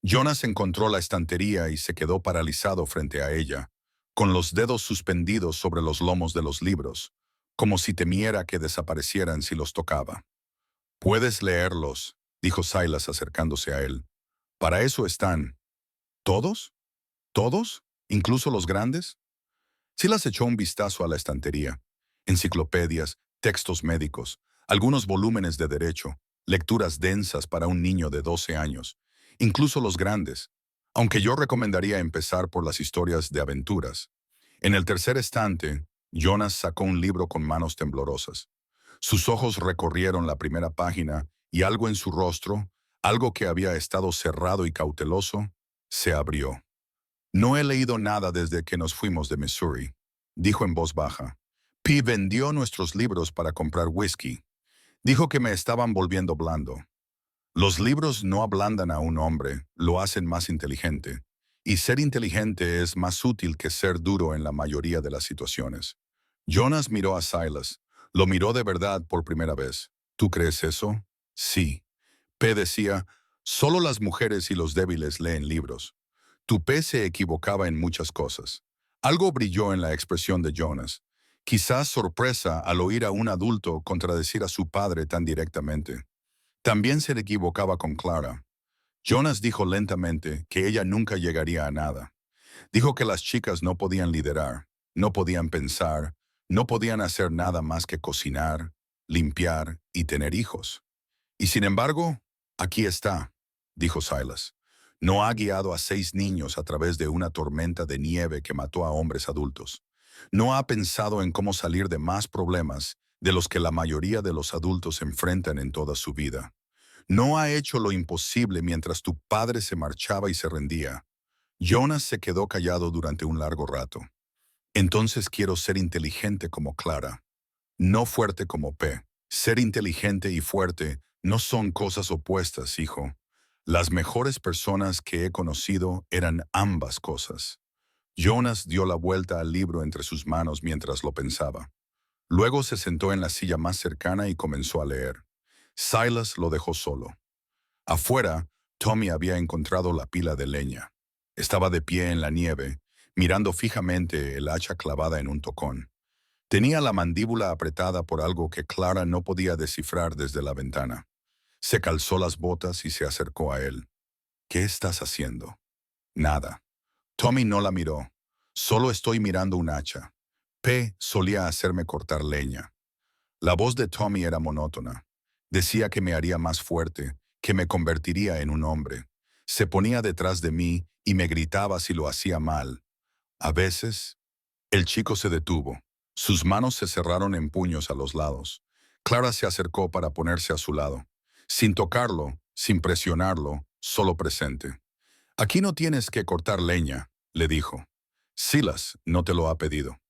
Speaker 1: Jonas encontró la estantería y se quedó paralizado frente a ella, con los dedos suspendidos sobre los lomos de los libros, como si temiera que desaparecieran si los tocaba. «Puedes leerlos», dijo Silas acercándose a él. «Para eso están». «¿Todos? ¿Todos? ¿Incluso los grandes?» Silas echó un vistazo a la estantería. Enciclopedias, textos médicos, algunos volúmenes de derecho, lecturas densas para un niño de 12 años, incluso los grandes, aunque yo recomendaría empezar por las historias de aventuras. En el tercer estante, Jonas sacó un libro con manos temblorosas. Sus ojos recorrieron la primera página y algo en su rostro, algo que había estado cerrado y cauteloso, se abrió. «No he leído nada desde que nos fuimos de Missouri», dijo en voz baja. «Pi vendió nuestros libros para comprar whisky. Dijo que me estaban volviendo blando. Los libros no ablandan a un hombre, lo hacen más inteligente. Y ser inteligente es más útil que ser duro en la mayoría de las situaciones». Jonas miró a Silas. Lo miró de verdad por primera vez. «¿Tú crees eso?» «Sí». P decía, «Solo las mujeres y los débiles leen libros». Tupé se equivocaba en muchas cosas. Algo brilló en la expresión de Jonas. Quizás sorpresa al oír a un adulto contradecir a su padre tan directamente. También se equivocaba con Clara. Jonas dijo lentamente que ella nunca llegaría a nada. Dijo que las chicas no podían liderar, no podían pensar, no podían hacer nada más que cocinar, limpiar y tener hijos. Y sin embargo, aquí está, dijo Silas. No ha guiado a 6 niños a través de una tormenta de nieve que mató a hombres adultos. No ha pensado en cómo salir de más problemas de los que la mayoría de los adultos enfrentan en toda su vida. No ha hecho lo imposible mientras tu padre se marchaba y se rendía. Jonas se quedó callado durante un largo rato. Entonces quiero ser inteligente como Clara, no fuerte como P. Ser inteligente y fuerte no son cosas opuestas, hijo. Las mejores personas que he conocido eran ambas cosas. Jonas dio la vuelta al libro entre sus manos mientras lo pensaba. Luego se sentó en la silla más cercana y comenzó a leer. Silas lo dejó solo. Afuera, Tommy había encontrado la pila de leña. Estaba de pie en la nieve, mirando fijamente el hacha clavada en un tocón. Tenía la mandíbula apretada por algo que Clara no podía descifrar desde la ventana. Se calzó las botas y se acercó a él. «¿Qué estás haciendo?» «Nada». Tommy no la miró. «Solo estoy mirando un hacha. P solía hacerme cortar leña». La voz de Tommy era monótona. Decía que me haría más fuerte, que me convertiría en un hombre. Se ponía detrás de mí y me gritaba si lo hacía mal. A veces, el chico se detuvo. Sus manos se cerraron en puños a los lados. Clara se acercó para ponerse a su lado. Sin tocarlo, sin presionarlo, solo presente. «Aquí no tienes que cortar leña», le dijo. «Silas no te lo ha pedido».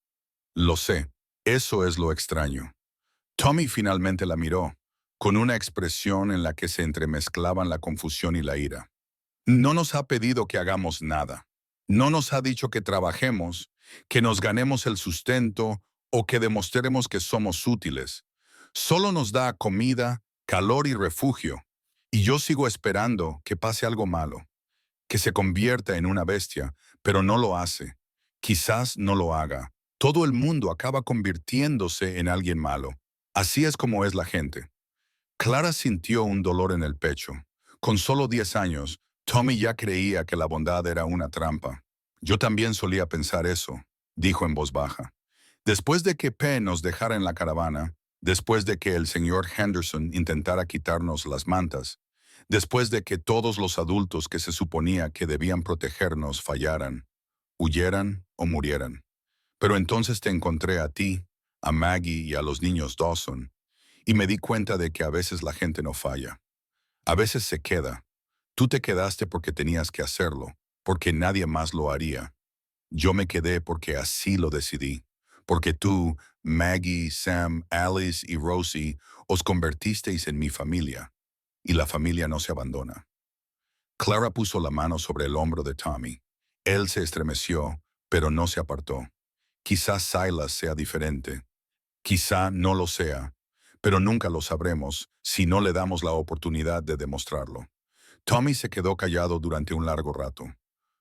Speaker 1: «Lo sé, eso es lo extraño». Tommy finalmente la miró, con una expresión en la que se entremezclaban la confusión y la ira. «No nos ha pedido que hagamos nada. No nos ha dicho que trabajemos, que nos ganemos el sustento o que demostremos que somos útiles. Solo nos da comida, calor y refugio. Y yo sigo esperando que pase algo malo, que se convierta en una bestia, pero no lo hace. Quizás no lo haga. Todo el mundo acaba convirtiéndose en alguien malo. Así es como es la gente». Clara sintió un dolor en el pecho. Con solo 10 años, Tommy ya creía que la bondad era una trampa. «Yo también solía pensar eso», dijo en voz baja. «Después de que P nos dejara en la caravana, después de que el señor Henderson intentara quitarnos las mantas, después de que todos los adultos que se suponía que debían protegernos fallaran, huyeran o murieran. Pero entonces te encontré a ti, a Maggie y a los niños Dawson, y me di cuenta de que a veces la gente no falla. A veces se queda. Tú te quedaste porque tenías que hacerlo, porque nadie más lo haría. Yo me quedé porque así lo decidí, porque tú, Maggie, Sam, Alice y Rosie os convertisteis en mi familia, y la familia no se abandona. Clara puso la mano sobre el hombro de Tommy. Él se estremeció, pero no se apartó. Quizás Silas sea diferente, quizá no lo sea, pero nunca lo sabremos si no le damos la oportunidad de demostrarlo. Tommy se quedó callado durante un largo rato.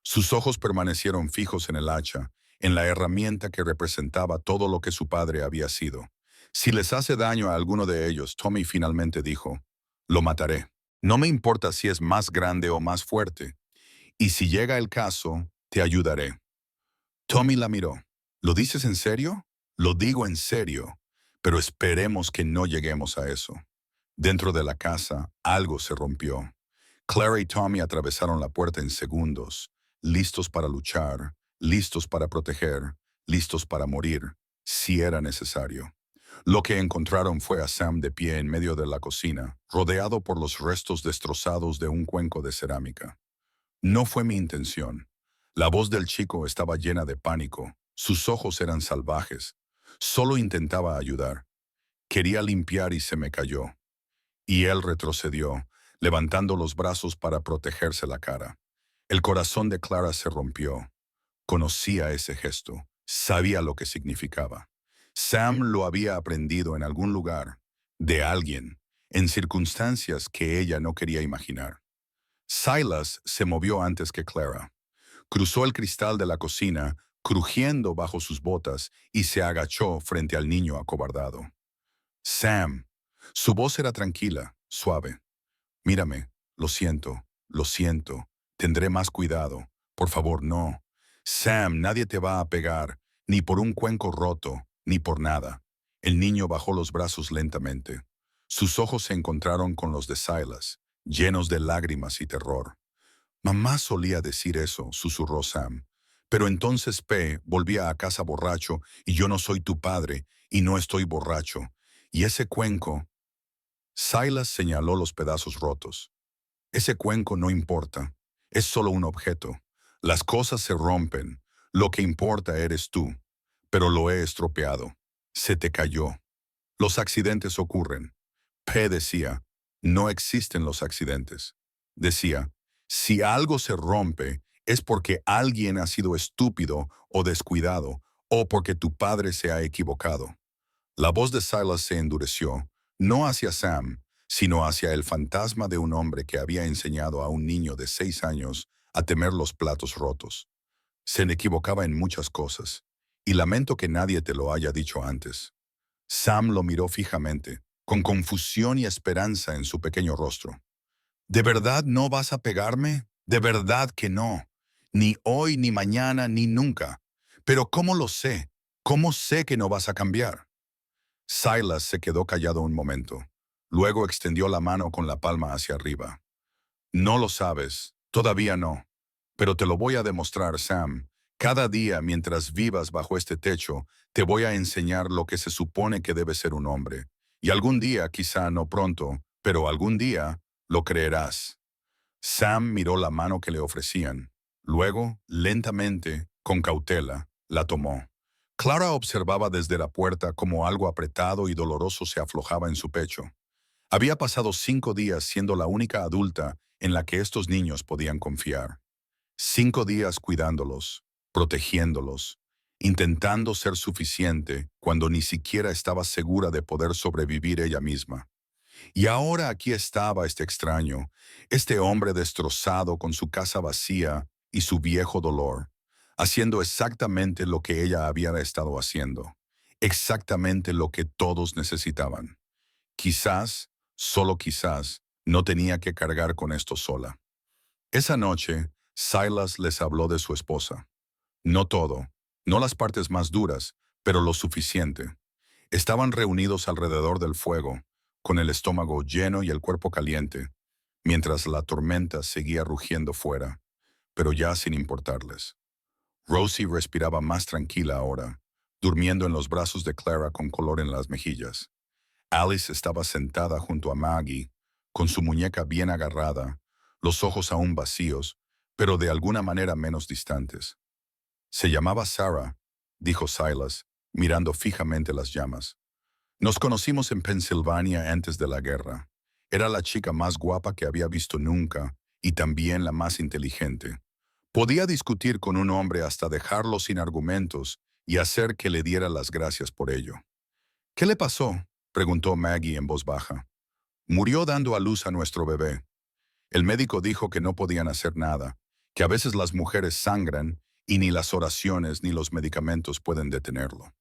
Speaker 1: Sus ojos permanecieron fijos en el hacha, en la herramienta que representaba todo lo que su padre había sido. Si les hace daño a alguno de ellos, Tommy finalmente dijo, lo mataré. No me importa si es más grande o más fuerte, y si llega el caso, te ayudaré. Tommy la miró. ¿Lo dices en serio? Lo digo en serio, pero esperemos que no lleguemos a eso. Dentro de la casa, algo se rompió. Clara y Tommy atravesaron la puerta en segundos, listos para luchar, listos para proteger, listos para morir, si era necesario. Lo que encontraron fue a Sam de pie en medio de la cocina, rodeado por los restos destrozados de un cuenco de cerámica. No fue mi intención. La voz del chico estaba llena de pánico. Sus ojos eran salvajes. Solo intentaba ayudar. Quería limpiar y se me cayó. Y él retrocedió, levantando los brazos para protegerse la cara. El corazón de Clara se rompió. Conocía ese gesto. Sabía lo que significaba. Sam lo había aprendido en algún lugar, de alguien, en circunstancias que ella no quería imaginar. Silas se movió antes que Clara. Cruzó el cristal de la cocina, crujiendo bajo sus botas, y se agachó frente al niño acobardado. Sam. Su voz era tranquila, suave. Mírame, lo siento, tendré más cuidado. Por favor, no. Sam, nadie te va a pegar, ni por un cuenco roto, ni por nada. El niño bajó los brazos lentamente. Sus ojos se encontraron con los de Silas, llenos de lágrimas y terror. Mamá solía decir eso, susurró Sam. Pero entonces P volvía a casa borracho y yo no soy tu padre y no estoy borracho. Y ese cuenco... Silas señaló los pedazos rotos. Ese cuenco no importa. Es solo un objeto. Las cosas se rompen. Lo que importa eres tú. Pero lo he estropeado. Se te cayó. Los accidentes ocurren. P decía, no existen los accidentes. Decía, si algo se rompe, es porque alguien ha sido estúpido o descuidado, o porque tu padre se ha equivocado. La voz de Silas se endureció, no hacia Sam, sino hacia el fantasma de un hombre que había enseñado a un niño de 6 años a temer los platos rotos. Se equivocaba en muchas cosas, y lamento que nadie te lo haya dicho antes. Sam lo miró fijamente, con confusión y esperanza en su pequeño rostro. ¿De verdad no vas a pegarme? De verdad que no. Ni hoy, ni mañana, ni nunca. Pero ¿cómo lo sé? ¿Cómo sé que no vas a cambiar? Silas se quedó callado un momento. Luego extendió la mano con la palma hacia arriba. No lo sabes, todavía no. Pero te lo voy a demostrar, Sam. Cada día mientras vivas bajo este techo, te voy a enseñar lo que se supone que debe ser un hombre. Y algún día, quizá no pronto, pero algún día, lo creerás. Sam miró la mano que le ofrecían. Luego, lentamente, con cautela, la tomó. Clara observaba desde la puerta cómo algo apretado y doloroso se aflojaba en su pecho. Había pasado 5 días siendo la única adulta en la que estos niños podían confiar. 5 días cuidándolos, protegiéndolos, intentando ser suficiente cuando ni siquiera estaba segura de poder sobrevivir ella misma. Y ahora aquí estaba este extraño, este hombre destrozado con su casa vacía y su viejo dolor, haciendo exactamente lo que ella había estado haciendo, exactamente lo que todos necesitaban. Quizás, solo quizás, no tenía que cargar con esto sola. Esa noche, Silas les habló de su esposa. No todo, no las partes más duras, pero lo suficiente. Estaban reunidos alrededor del fuego, con el estómago lleno y el cuerpo caliente, mientras la tormenta seguía rugiendo fuera, pero ya sin importarles. Rosie respiraba más tranquila ahora, durmiendo en los brazos de Clara con color en las mejillas. Alice estaba sentada junto a Maggie, con su muñeca bien agarrada, los ojos aún vacíos, pero de alguna manera menos distantes. Se llamaba Sarah, dijo Silas, mirando fijamente las llamas. Nos conocimos en Pensilvania antes de la guerra. Era la chica más guapa que había visto nunca y también la más inteligente. Podía discutir con un hombre hasta dejarlo sin argumentos y hacer que le diera las gracias por ello. ¿Qué le pasó?, preguntó Maggie en voz baja. Murió dando a luz a nuestro bebé. El médico dijo que no podían hacer nada, que a veces las mujeres sangran y ni las oraciones ni los medicamentos pueden detenerlo.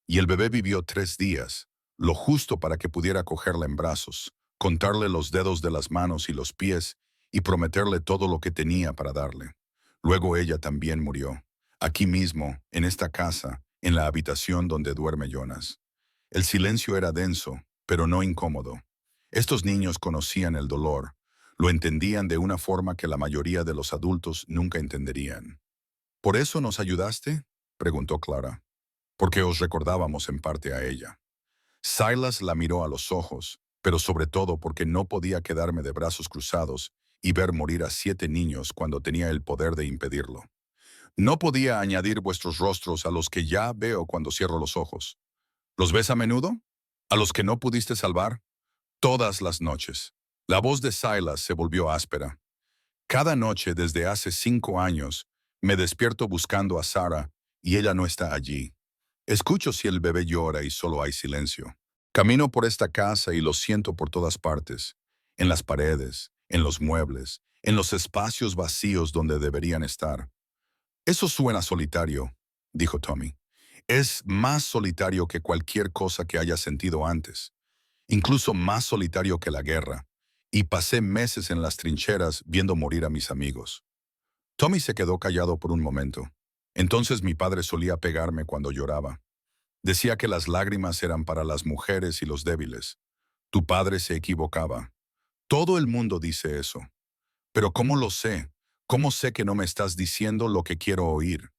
Speaker 1: Y el bebé vivió 3 días, lo justo para que pudiera cogerla en brazos, contarle los dedos de las manos y los pies y prometerle todo lo que tenía para darle. Luego ella también murió, aquí mismo, en esta casa, en la habitación donde duerme Jonas. El silencio era denso, pero no incómodo. Estos niños conocían el dolor, lo entendían de una forma que la mayoría de los adultos nunca entenderían. ¿Por eso nos ayudaste?, preguntó Clara. Porque os recordábamos en parte a ella. Silas la miró a los ojos, pero sobre todo porque no podía quedarme de brazos cruzados y ver morir a 7 niños cuando tenía el poder de impedirlo. No podía añadir vuestros rostros a los que ya veo cuando cierro los ojos. ¿Los ves a menudo? ¿A los que no pudiste salvar? Todas las noches. La voz de Silas se volvió áspera. Cada noche desde hace 5 años me despierto buscando a Sarah y ella no está allí. Escucho si el bebé llora y solo hay silencio. Camino por esta casa y lo siento por todas partes, en las paredes, en los muebles, en los espacios vacíos donde deberían estar. Eso suena solitario, dijo Tommy. Es más solitario que cualquier cosa que haya sentido antes, incluso más solitario que la guerra, y pasé meses en las trincheras viendo morir a mis amigos. Tommy se quedó callado por un momento. Entonces mi padre solía pegarme cuando lloraba. Decía que las lágrimas eran para las mujeres y los débiles. Tu padre se equivocaba. Todo el mundo dice eso. Pero ¿cómo lo sé? ¿Cómo sé que no me estás diciendo lo que quiero oír?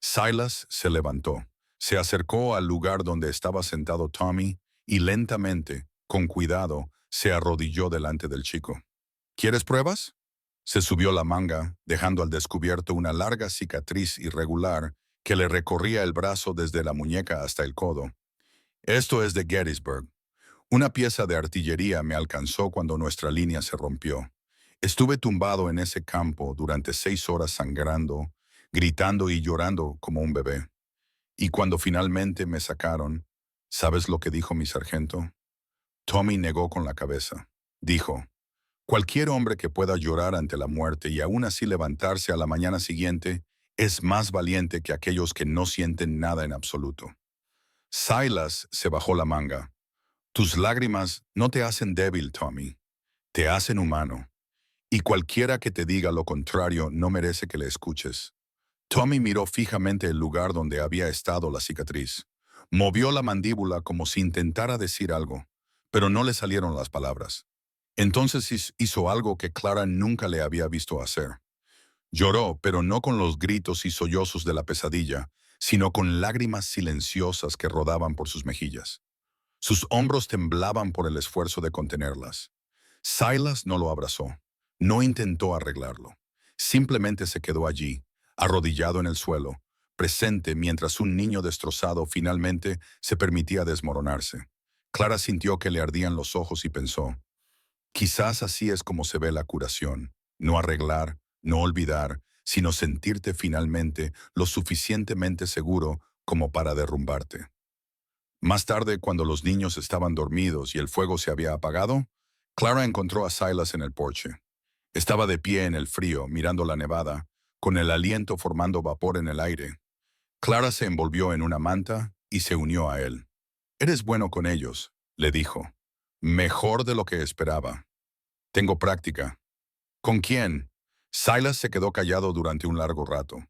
Speaker 1: Silas se levantó, se acercó al lugar donde estaba sentado Tommy y lentamente, con cuidado, se arrodilló delante del chico. ¿Quieres pruebas? Se subió la manga, dejando al descubierto una larga cicatriz irregular que le recorría el brazo desde la muñeca hasta el codo. Esto es de Gettysburg. Una pieza de artillería me alcanzó cuando nuestra línea se rompió. Estuve tumbado en ese campo durante 6 horas sangrando, gritando y llorando como un bebé. Y cuando finalmente me sacaron, ¿sabes lo que dijo mi sargento? Tommy negó con la cabeza. Dijo, cualquier hombre que pueda llorar ante la muerte y aún así levantarse a la mañana siguiente es más valiente que aquellos que no sienten nada en absoluto. Silas se bajó la manga. Tus lágrimas no te hacen débil, Tommy. Te hacen humano. Y cualquiera que te diga lo contrario no merece que le escuches. Tommy miró fijamente el lugar donde había estado la cicatriz. Movió la mandíbula como si intentara decir algo, pero no le salieron las palabras. Entonces hizo algo que Clara nunca le había visto hacer. Lloró, pero no con los gritos y sollozos de la pesadilla, sino con lágrimas silenciosas que rodaban por sus mejillas. Sus hombros temblaban por el esfuerzo de contenerlas. Silas no lo abrazó, no intentó arreglarlo. Simplemente se quedó allí, arrodillado en el suelo, presente mientras un niño destrozado finalmente se permitía desmoronarse. Clara sintió que le ardían los ojos y pensó, quizás así es como se ve la curación, no arreglar, no olvidar, sino sentirte finalmente lo suficientemente seguro como para derrumbarte. Más tarde, cuando los niños estaban dormidos y el fuego se había apagado, Clara encontró a Silas en el porche. Estaba de pie en el frío, mirando la nevada, con el aliento formando vapor en el aire. Clara se envolvió en una manta y se unió a él. «Eres bueno con ellos», le dijo. «Mejor de lo que esperaba. Tengo práctica». «¿Con quién?» Silas se quedó callado durante un largo rato.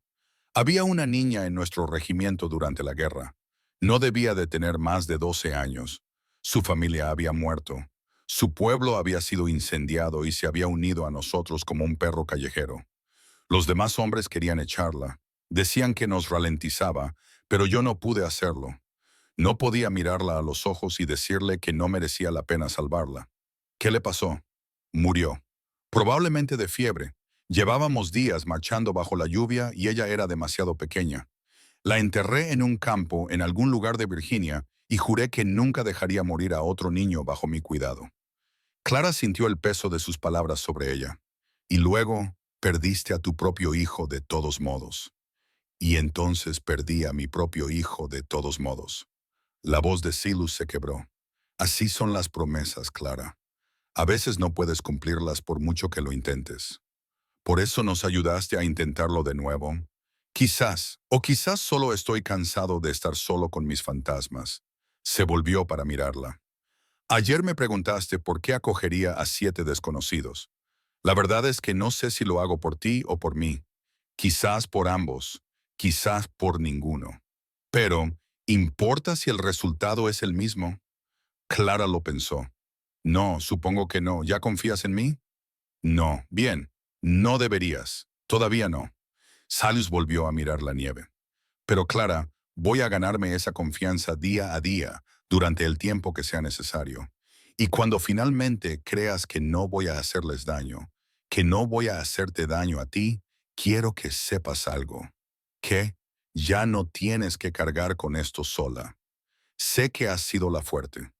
Speaker 1: Había una niña en nuestro regimiento durante la guerra. No debía de tener más de 12 años. Su familia había muerto. Su pueblo había sido incendiado y se había unido a nosotros como un perro callejero. Los demás hombres querían echarla. Decían que nos ralentizaba, pero yo no pude hacerlo. No podía mirarla a los ojos y decirle que no merecía la pena salvarla. ¿Qué le pasó? Murió. Probablemente de fiebre. Llevábamos días marchando bajo la lluvia y ella era demasiado pequeña. La enterré en un campo en algún lugar de Virginia y juré que nunca dejaría morir a otro niño bajo mi cuidado. Clara sintió el peso de sus palabras sobre ella. Y luego perdiste a tu propio hijo de todos modos. Y entonces perdí a mi propio hijo de todos modos. La voz de Silas se quebró. Así son las promesas, Clara. A veces no puedes cumplirlas por mucho que lo intentes. Por eso nos ayudaste a intentarlo de nuevo. Quizás, o quizás solo estoy cansado de estar solo con mis fantasmas. Se volvió para mirarla. Ayer me preguntaste por qué acogería a 7 desconocidos. La verdad es que no sé si lo hago por ti o por mí. Quizás por ambos, quizás por ninguno. Pero, ¿importa si el resultado es el mismo? Clara lo pensó. No, supongo que no. ¿Ya confías en mí? No. Bien. No deberías. Todavía no. Silas volvió a mirar la nieve. Pero Clara, voy a ganarme esa confianza día a día, durante el tiempo que sea necesario. Y cuando finalmente creas que no voy a hacerles daño, que no voy a hacerte daño a ti, quiero que sepas algo. Que ya no tienes que cargar con esto sola. Sé que has sido la fuerte,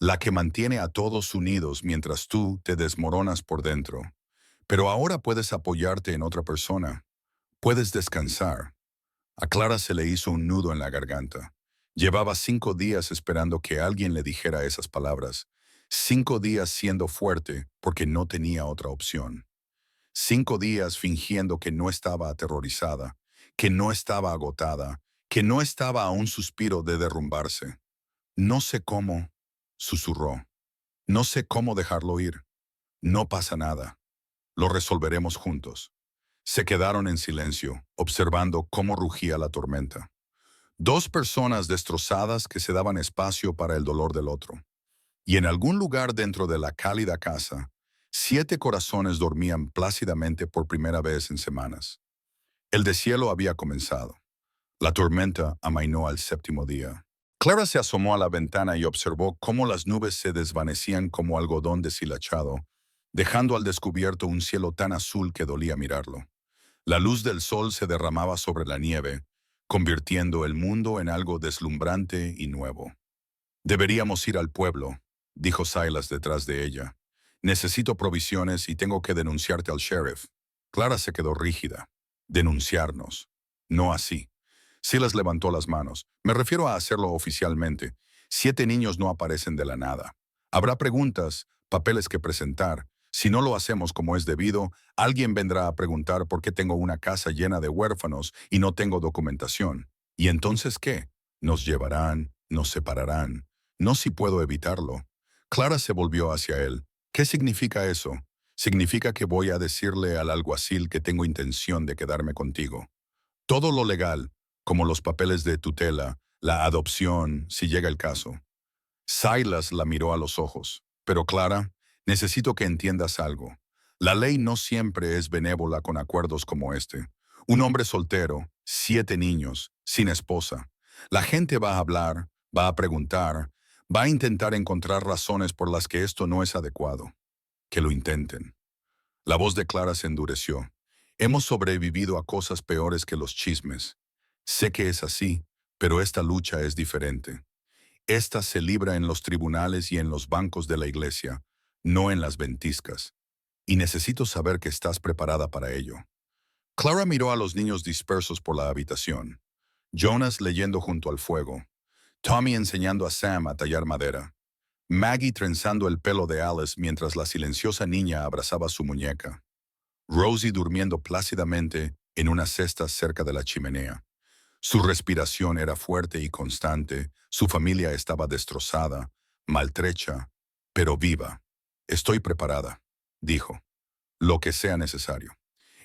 Speaker 1: la que mantiene a todos unidos mientras tú te desmoronas por dentro. Pero ahora puedes apoyarte en otra persona. Puedes descansar. A Clara se le hizo un nudo en la garganta. Llevaba 5 días esperando que alguien le dijera esas palabras. 5 días siendo fuerte porque no tenía otra opción. 5 días fingiendo que no estaba aterrorizada, que no estaba agotada, que no estaba a un suspiro de derrumbarse. No sé cómo, susurró. No sé cómo dejarlo ir. No pasa nada. Lo resolveremos juntos. Se quedaron en silencio, observando cómo rugía la tormenta. 2 personas destrozadas que se daban espacio para el dolor del otro. Y en algún lugar dentro de la cálida casa, 7 corazones dormían plácidamente por primera vez en semanas. El deshielo había comenzado. La tormenta amainó al 7.º día. Clara se asomó a la ventana y observó cómo las nubes se desvanecían como algodón deshilachado, dejando al descubierto un cielo tan azul que dolía mirarlo. La luz del sol se derramaba sobre la nieve, convirtiendo el mundo en algo deslumbrante y nuevo. Deberíamos ir al pueblo, dijo Silas detrás de ella. Necesito provisiones y tengo que denunciarte al sheriff. Clara se quedó rígida. Denunciarnos. No así. Silas levantó las manos. Me refiero a hacerlo oficialmente. 7 niños no aparecen de la nada. Habrá preguntas, papeles que presentar. Si no lo hacemos como es debido, alguien vendrá a preguntar por qué tengo una casa llena de huérfanos y no tengo documentación. ¿Y entonces qué? Nos llevarán, nos separarán. No si puedo evitarlo. Clara se volvió hacia él. ¿Qué significa eso? Significa que voy a decirle al alguacil que tengo intención de quedarme contigo. Todo lo legal, como los papeles de tutela, la adopción, si llega el caso. Silas la miró a los ojos. Pero Clara, necesito que entiendas algo. La ley no siempre es benévola con acuerdos como este. Un hombre soltero, 7 niños, sin esposa. La gente va a hablar, va a preguntar, va a intentar encontrar razones por las que esto no es adecuado. Que lo intenten. La voz de Clara se endureció. Hemos sobrevivido a cosas peores que los chismes. Sé que es así, pero esta lucha es diferente. Esta se libra en los tribunales y en los bancos de la iglesia, no en las ventiscas. Y necesito saber que estás preparada para ello. Clara miró a los niños dispersos por la habitación. Jonas leyendo junto al fuego. Tommy enseñando a Sam a tallar madera. Maggie trenzando el pelo de Alice mientras la silenciosa niña abrazaba su muñeca. Rosie durmiendo plácidamente en una cesta cerca de la chimenea. Su respiración era fuerte y constante, su familia estaba destrozada, maltrecha, pero viva. Estoy preparada, dijo. Lo que sea necesario.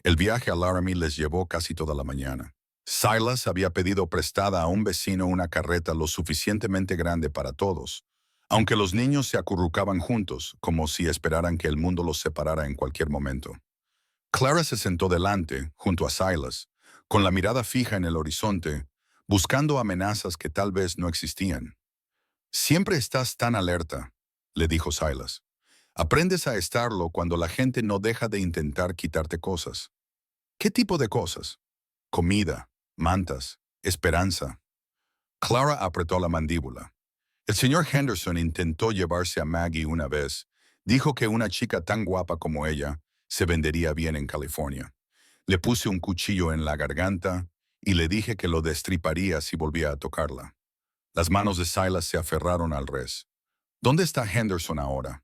Speaker 1: El viaje a Laramie les llevó casi toda la mañana. Silas había pedido prestada a un vecino una carreta lo suficientemente grande para todos, aunque los niños se acurrucaban juntos, como si esperaran que el mundo los separara en cualquier momento. Clara se sentó delante, junto a Silas, con la mirada fija en el horizonte, buscando amenazas que tal vez no existían. Siempre estás tan alerta, le dijo Silas. Aprendes a estarlo cuando la gente no deja de intentar quitarte cosas. ¿Qué tipo de cosas? Comida, mantas, esperanza. Clara apretó la mandíbula. El señor Henderson intentó llevarse a Maggie una vez. Dijo que una chica tan guapa como ella se vendería bien en California. Le puse un cuchillo en la garganta y le dije que lo destriparía si volvía a tocarla. Las manos de Silas se aferraron al res. ¿Dónde está Henderson ahora?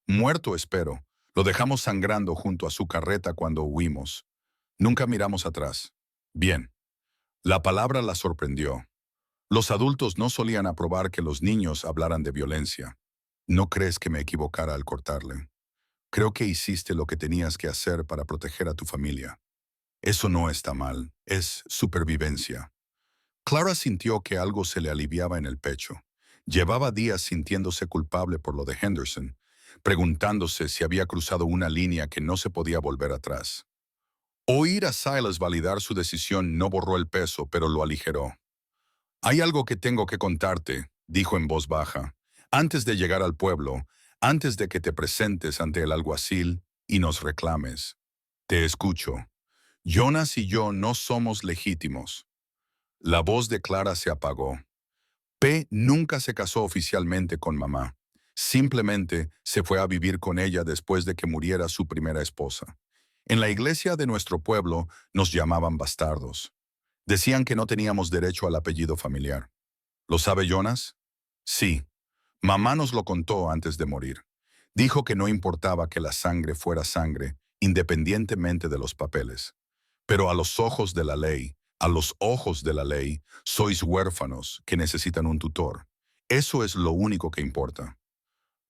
Speaker 1: Muerto, espero. Lo dejamos sangrando junto a su carreta cuando huimos. Nunca miramos atrás. Bien. La palabra la sorprendió. Los adultos no solían aprobar que los niños hablaran de violencia. ¿No crees que me equivocara al cortarle? Creo que hiciste lo que tenías que hacer para proteger a tu familia. Eso no está mal, es supervivencia. Clara sintió que algo se le aliviaba en el pecho. Llevaba días sintiéndose culpable por lo de Henderson, preguntándose si había cruzado una línea que no se podía volver atrás. Oír a Silas validar su decisión no borró el peso, pero lo aligeró. Hay algo que tengo que contarte, dijo en voz baja, antes de llegar al pueblo, antes de que te presentes ante el alguacil y nos reclames. Te escucho. Jonas y yo no somos legítimos. La voz de Clara se apagó. P nunca se casó oficialmente con mamá. Simplemente se fue a vivir con ella después de que muriera su primera esposa. En la iglesia de nuestro pueblo nos llamaban bastardos. Decían que no teníamos derecho al apellido familiar. ¿Lo sabe Jonas? Sí. Mamá nos lo contó antes de morir. Dijo que no importaba que la sangre fuera sangre, independientemente de los papeles. Pero a los ojos de la ley, a los ojos de la ley, sois huérfanos que necesitan un tutor. Eso es lo único que importa.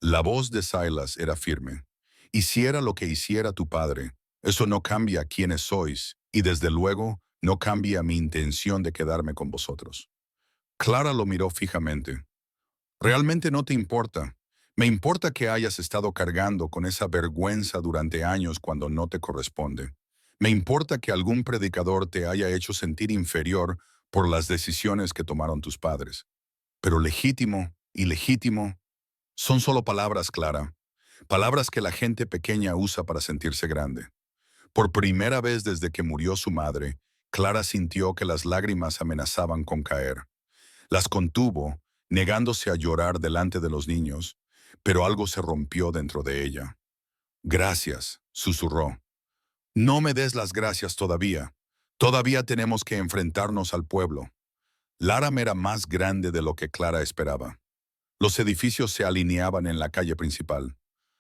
Speaker 1: La voz de Silas era firme. Hiciera lo que hiciera tu padre, eso no cambia quiénes sois, y desde luego no cambia mi intención de quedarme con vosotros. Clara lo miró fijamente. Realmente no te importa. Me importa que hayas estado cargando con esa vergüenza durante años cuando no te corresponde. Me importa que algún predicador te haya hecho sentir inferior por las decisiones que tomaron tus padres. Pero legítimo y legítimo son solo palabras, Clara. Palabras que la gente pequeña usa para sentirse grande. Por primera vez desde que murió su madre, Clara sintió que las lágrimas amenazaban con caer. Las contuvo, negándose a llorar delante de los niños, pero algo se rompió dentro de ella. Gracias, susurró. No me des las gracias todavía. Todavía tenemos que enfrentarnos al pueblo. Laram era más grande de lo que Clara esperaba. Los edificios se alineaban en la calle principal.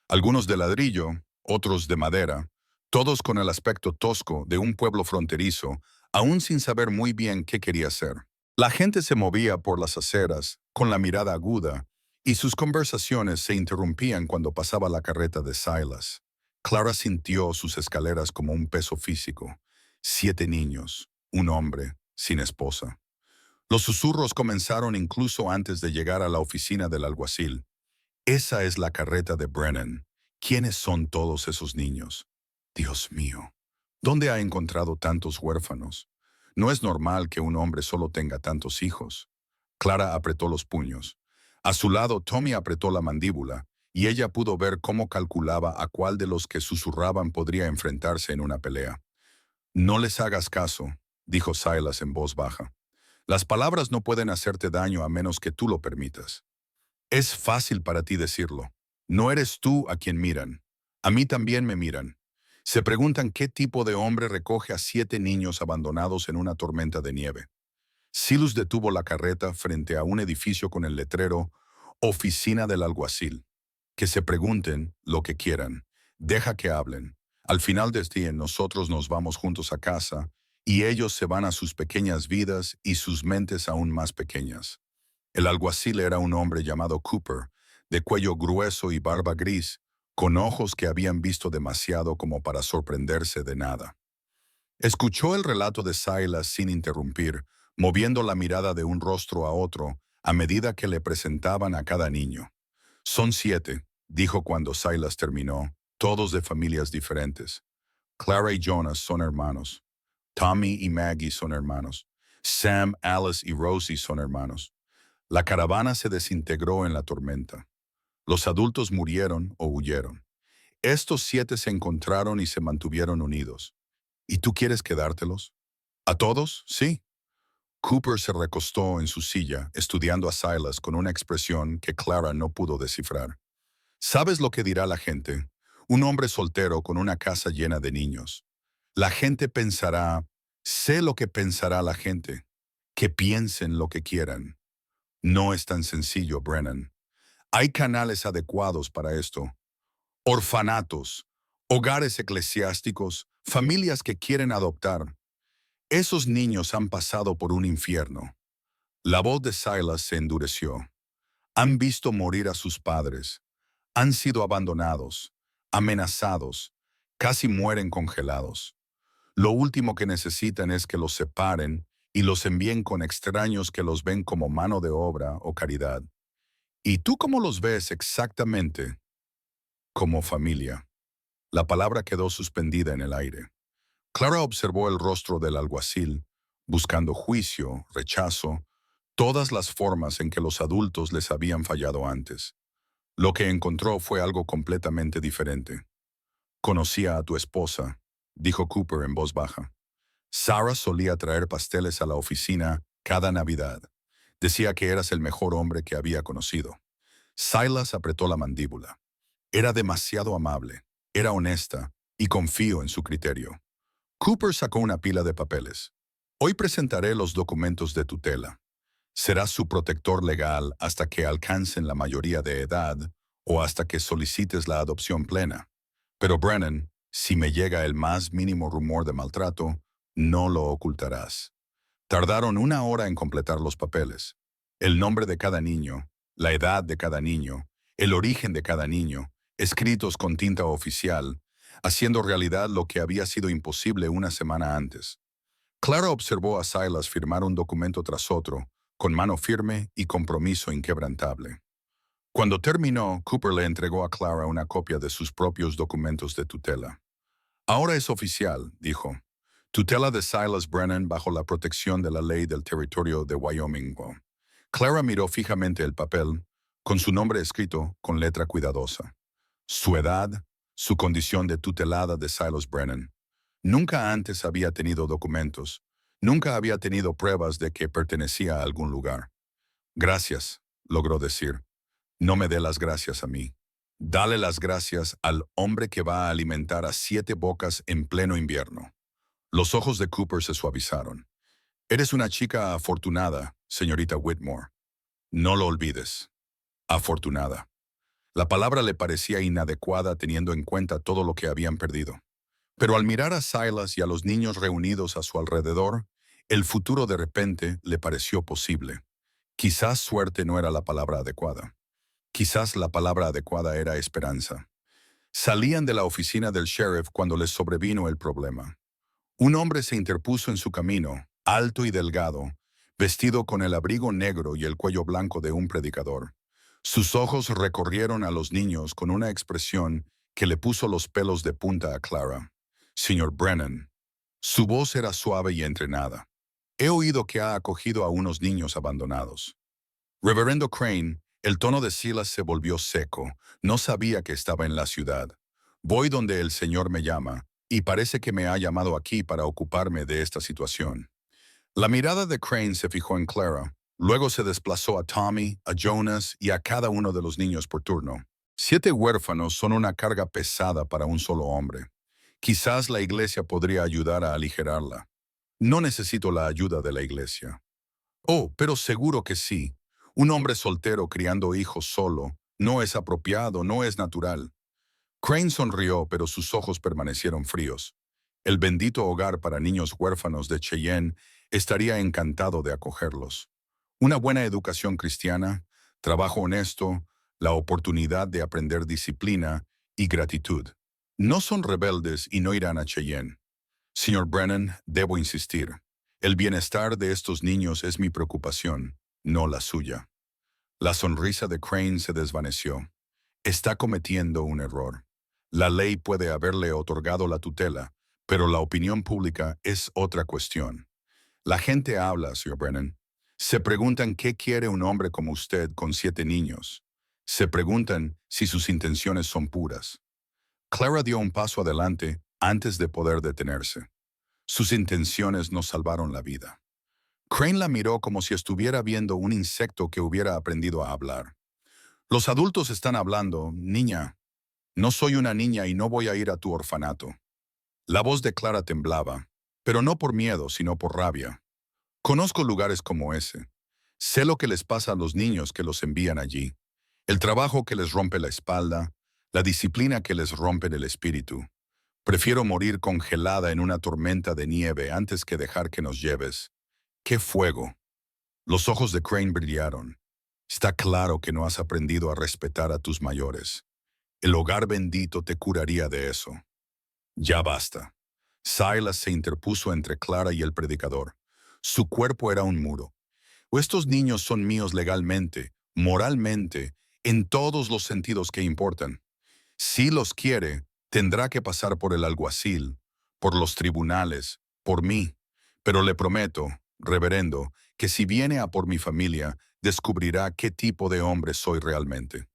Speaker 1: Algunos de ladrillo, otros de madera, todos con el aspecto tosco de un pueblo fronterizo, aún sin saber muy bien qué quería hacer. La gente se movía por las aceras, con la mirada aguda, y sus conversaciones se interrumpían cuando pasaba la carreta de Silas. Clara sintió sus escaleras como un peso físico. 7 niños, un hombre, sin esposa. Los susurros comenzaron incluso antes de llegar a la oficina del alguacil. Esa es la carreta de Brennan. ¿Quiénes son todos esos niños? Dios mío, ¿dónde ha encontrado tantos huérfanos? No es normal que un hombre solo tenga tantos hijos. Clara apretó los puños. A su lado, Tommy apretó la mandíbula, y ella pudo ver cómo calculaba a cuál de los que susurraban podría enfrentarse en una pelea. No les hagas caso, dijo Silas en voz baja. Las palabras no pueden hacerte daño a menos que tú lo permitas. Es fácil para ti decirlo. No eres tú a quien miran. A mí también me miran. Se preguntan qué tipo de hombre recoge a 7 niños abandonados en una tormenta de nieve. Silas detuvo la carreta frente a un edificio con el letrero Oficina del Alguacil. Que se pregunten lo que quieran. Deja que hablen. Al final del día nosotros nos vamos juntos a casa y ellos se van a sus pequeñas vidas y sus mentes aún más pequeñas. El alguacil era un hombre llamado Cooper, de cuello grueso y barba gris, con ojos que habían visto demasiado como para sorprenderse de nada. Escuchó el relato de Silas sin interrumpir, moviendo la mirada de un rostro a otro a medida que le presentaban a cada niño. Son 7, dijo cuando Silas terminó, todos de familias diferentes. Clara y Jonas son hermanos. Tommy y Maggie son hermanos. Sam, Alice y Rosie son hermanos. La caravana se desintegró en la tormenta. Los adultos murieron o huyeron. Estos 7 se encontraron y se mantuvieron unidos. ¿Y tú quieres quedártelos? ¿A todos? Sí. Cooper se recostó en su silla, estudiando a Silas con una expresión que Clara no pudo descifrar. ¿Sabes lo que dirá la gente? Un hombre soltero con una casa llena de niños. La gente pensará, sé lo que pensará la gente, que piensen lo que quieran. No es tan sencillo, Brennan. Hay canales adecuados para esto. Orfanatos, hogares eclesiásticos, familias que quieren adoptar. Esos niños han pasado por un infierno. La voz de Silas se endureció. Han visto morir a sus padres. Han sido abandonados, amenazados, casi mueren congelados. Lo último que necesitan es que los separen y los envíen con extraños que los ven como mano de obra o caridad. ¿Y tú cómo los ves exactamente? Como familia. La palabra quedó suspendida en el aire. Clara observó el rostro del alguacil, buscando juicio, rechazo, todas las formas en que los adultos les habían fallado antes. Lo que encontró fue algo completamente diferente. Conocía a tu esposa, dijo Cooper en voz baja. Sarah solía traer pasteles a la oficina cada Navidad. Decía que eras el mejor hombre que había conocido. Silas apretó la mandíbula. Era demasiado amable, era honesta y confío en su criterio. Cooper sacó una pila de papeles. Hoy presentaré los documentos de tutela. Serás su protector legal hasta que alcancen la mayoría de edad o hasta que solicites la adopción plena. Pero Brennan, si me llega el más mínimo rumor de maltrato, no lo ocultarás. Tardaron 1 hora en completar los papeles. El nombre de cada niño, la edad de cada niño, el origen de cada niño, escritos con tinta oficial, haciendo realidad lo que había sido imposible una semana antes. Clara observó a Silas firmar un documento tras otro, con mano firme y compromiso inquebrantable. Cuando terminó, Cooper le entregó a Clara una copia de sus propios documentos de tutela. Ahora es oficial, dijo. Tutela de Silas Brennan bajo la protección de la ley del territorio de Wyoming. Clara miró fijamente el papel, con su nombre escrito con letra cuidadosa. Su edad, su condición de tutelada de Silas Brennan. Nunca antes había tenido documentos, nunca había tenido pruebas de que pertenecía a algún lugar. Gracias, logró decir. No me dé las gracias a mí. Dale las gracias al hombre que va a alimentar a 7 bocas en pleno invierno. Los ojos de Cooper se suavizaron. Eres una chica afortunada, señorita Whitmore. No lo olvides. Afortunada. La palabra le parecía inadecuada teniendo en cuenta todo lo que habían perdido. Pero al mirar a Silas y a los niños reunidos a su alrededor, el futuro de repente le pareció posible. Quizás suerte no era la palabra adecuada. Quizás la palabra adecuada era esperanza. Salían de la oficina del sheriff cuando les sobrevino el problema. Un hombre se interpuso en su camino, alto y delgado, vestido con el abrigo negro y el cuello blanco de un predicador. Sus ojos recorrieron a los niños con una expresión que le puso los pelos de punta a Clara. Señor Brennan. Su voz era suave y entrenada. He oído que ha acogido a unos niños abandonados. Reverendo Crane, el tono de Silas se volvió seco. No sabía que estaba en la ciudad. Voy donde el Señor me llama, y parece que me ha llamado aquí para ocuparme de esta situación. La mirada de Crane se fijó en Clara, luego se desplazó a Tommy, a Jonas y a cada uno de los niños por turno. 7 huérfanos son una carga pesada para un solo hombre. Quizás la iglesia podría ayudar a aligerarla. No necesito la ayuda de la iglesia. Oh, pero seguro que sí. Un hombre soltero criando hijos solo no es apropiado, no es natural. Crane sonrió, pero sus ojos permanecieron fríos. El bendito hogar para niños huérfanos de Cheyenne estaría encantado de acogerlos. Una buena educación cristiana, trabajo honesto, la oportunidad de aprender disciplina y gratitud. No son rebeldes y no irán a Cheyenne. Señor Brennan, debo insistir. El bienestar de estos niños es mi preocupación, no la suya. La sonrisa de Crane se desvaneció. Está cometiendo un error. La ley puede haberle otorgado la tutela, pero la opinión pública es otra cuestión. La gente habla, señor Brennan. Se preguntan qué quiere un hombre como usted con 7 niños. Se preguntan si sus intenciones son puras. Clara dio un paso adelante antes de poder detenerse. Sus intenciones nos salvaron la vida. Crane la miró como si estuviera viendo un insecto que hubiera aprendido a hablar. Los adultos están hablando, niña. No soy una niña y no voy a ir a tu orfanato. La voz de Clara temblaba, pero no por miedo, sino por rabia. Conozco lugares como ese. Sé lo que les pasa a los niños que los envían allí. El trabajo que les rompe la espalda, la disciplina que les rompe el espíritu. Prefiero morir congelada en una tormenta de nieve antes que dejar que nos lleves. ¡Qué fuego! Los ojos de Crane brillaron. Está claro que no has aprendido a respetar a tus mayores. El hogar bendito te curaría de eso. Ya basta. Silas se interpuso entre Clara y el predicador. Su cuerpo era un muro. Estos niños son míos legalmente, moralmente, en todos los sentidos que importan. Si los quiere, tendrá que pasar por el alguacil, por los tribunales, por mí. Pero le prometo, reverendo, que si viene a por mi familia, descubrirá qué tipo de hombre soy realmente.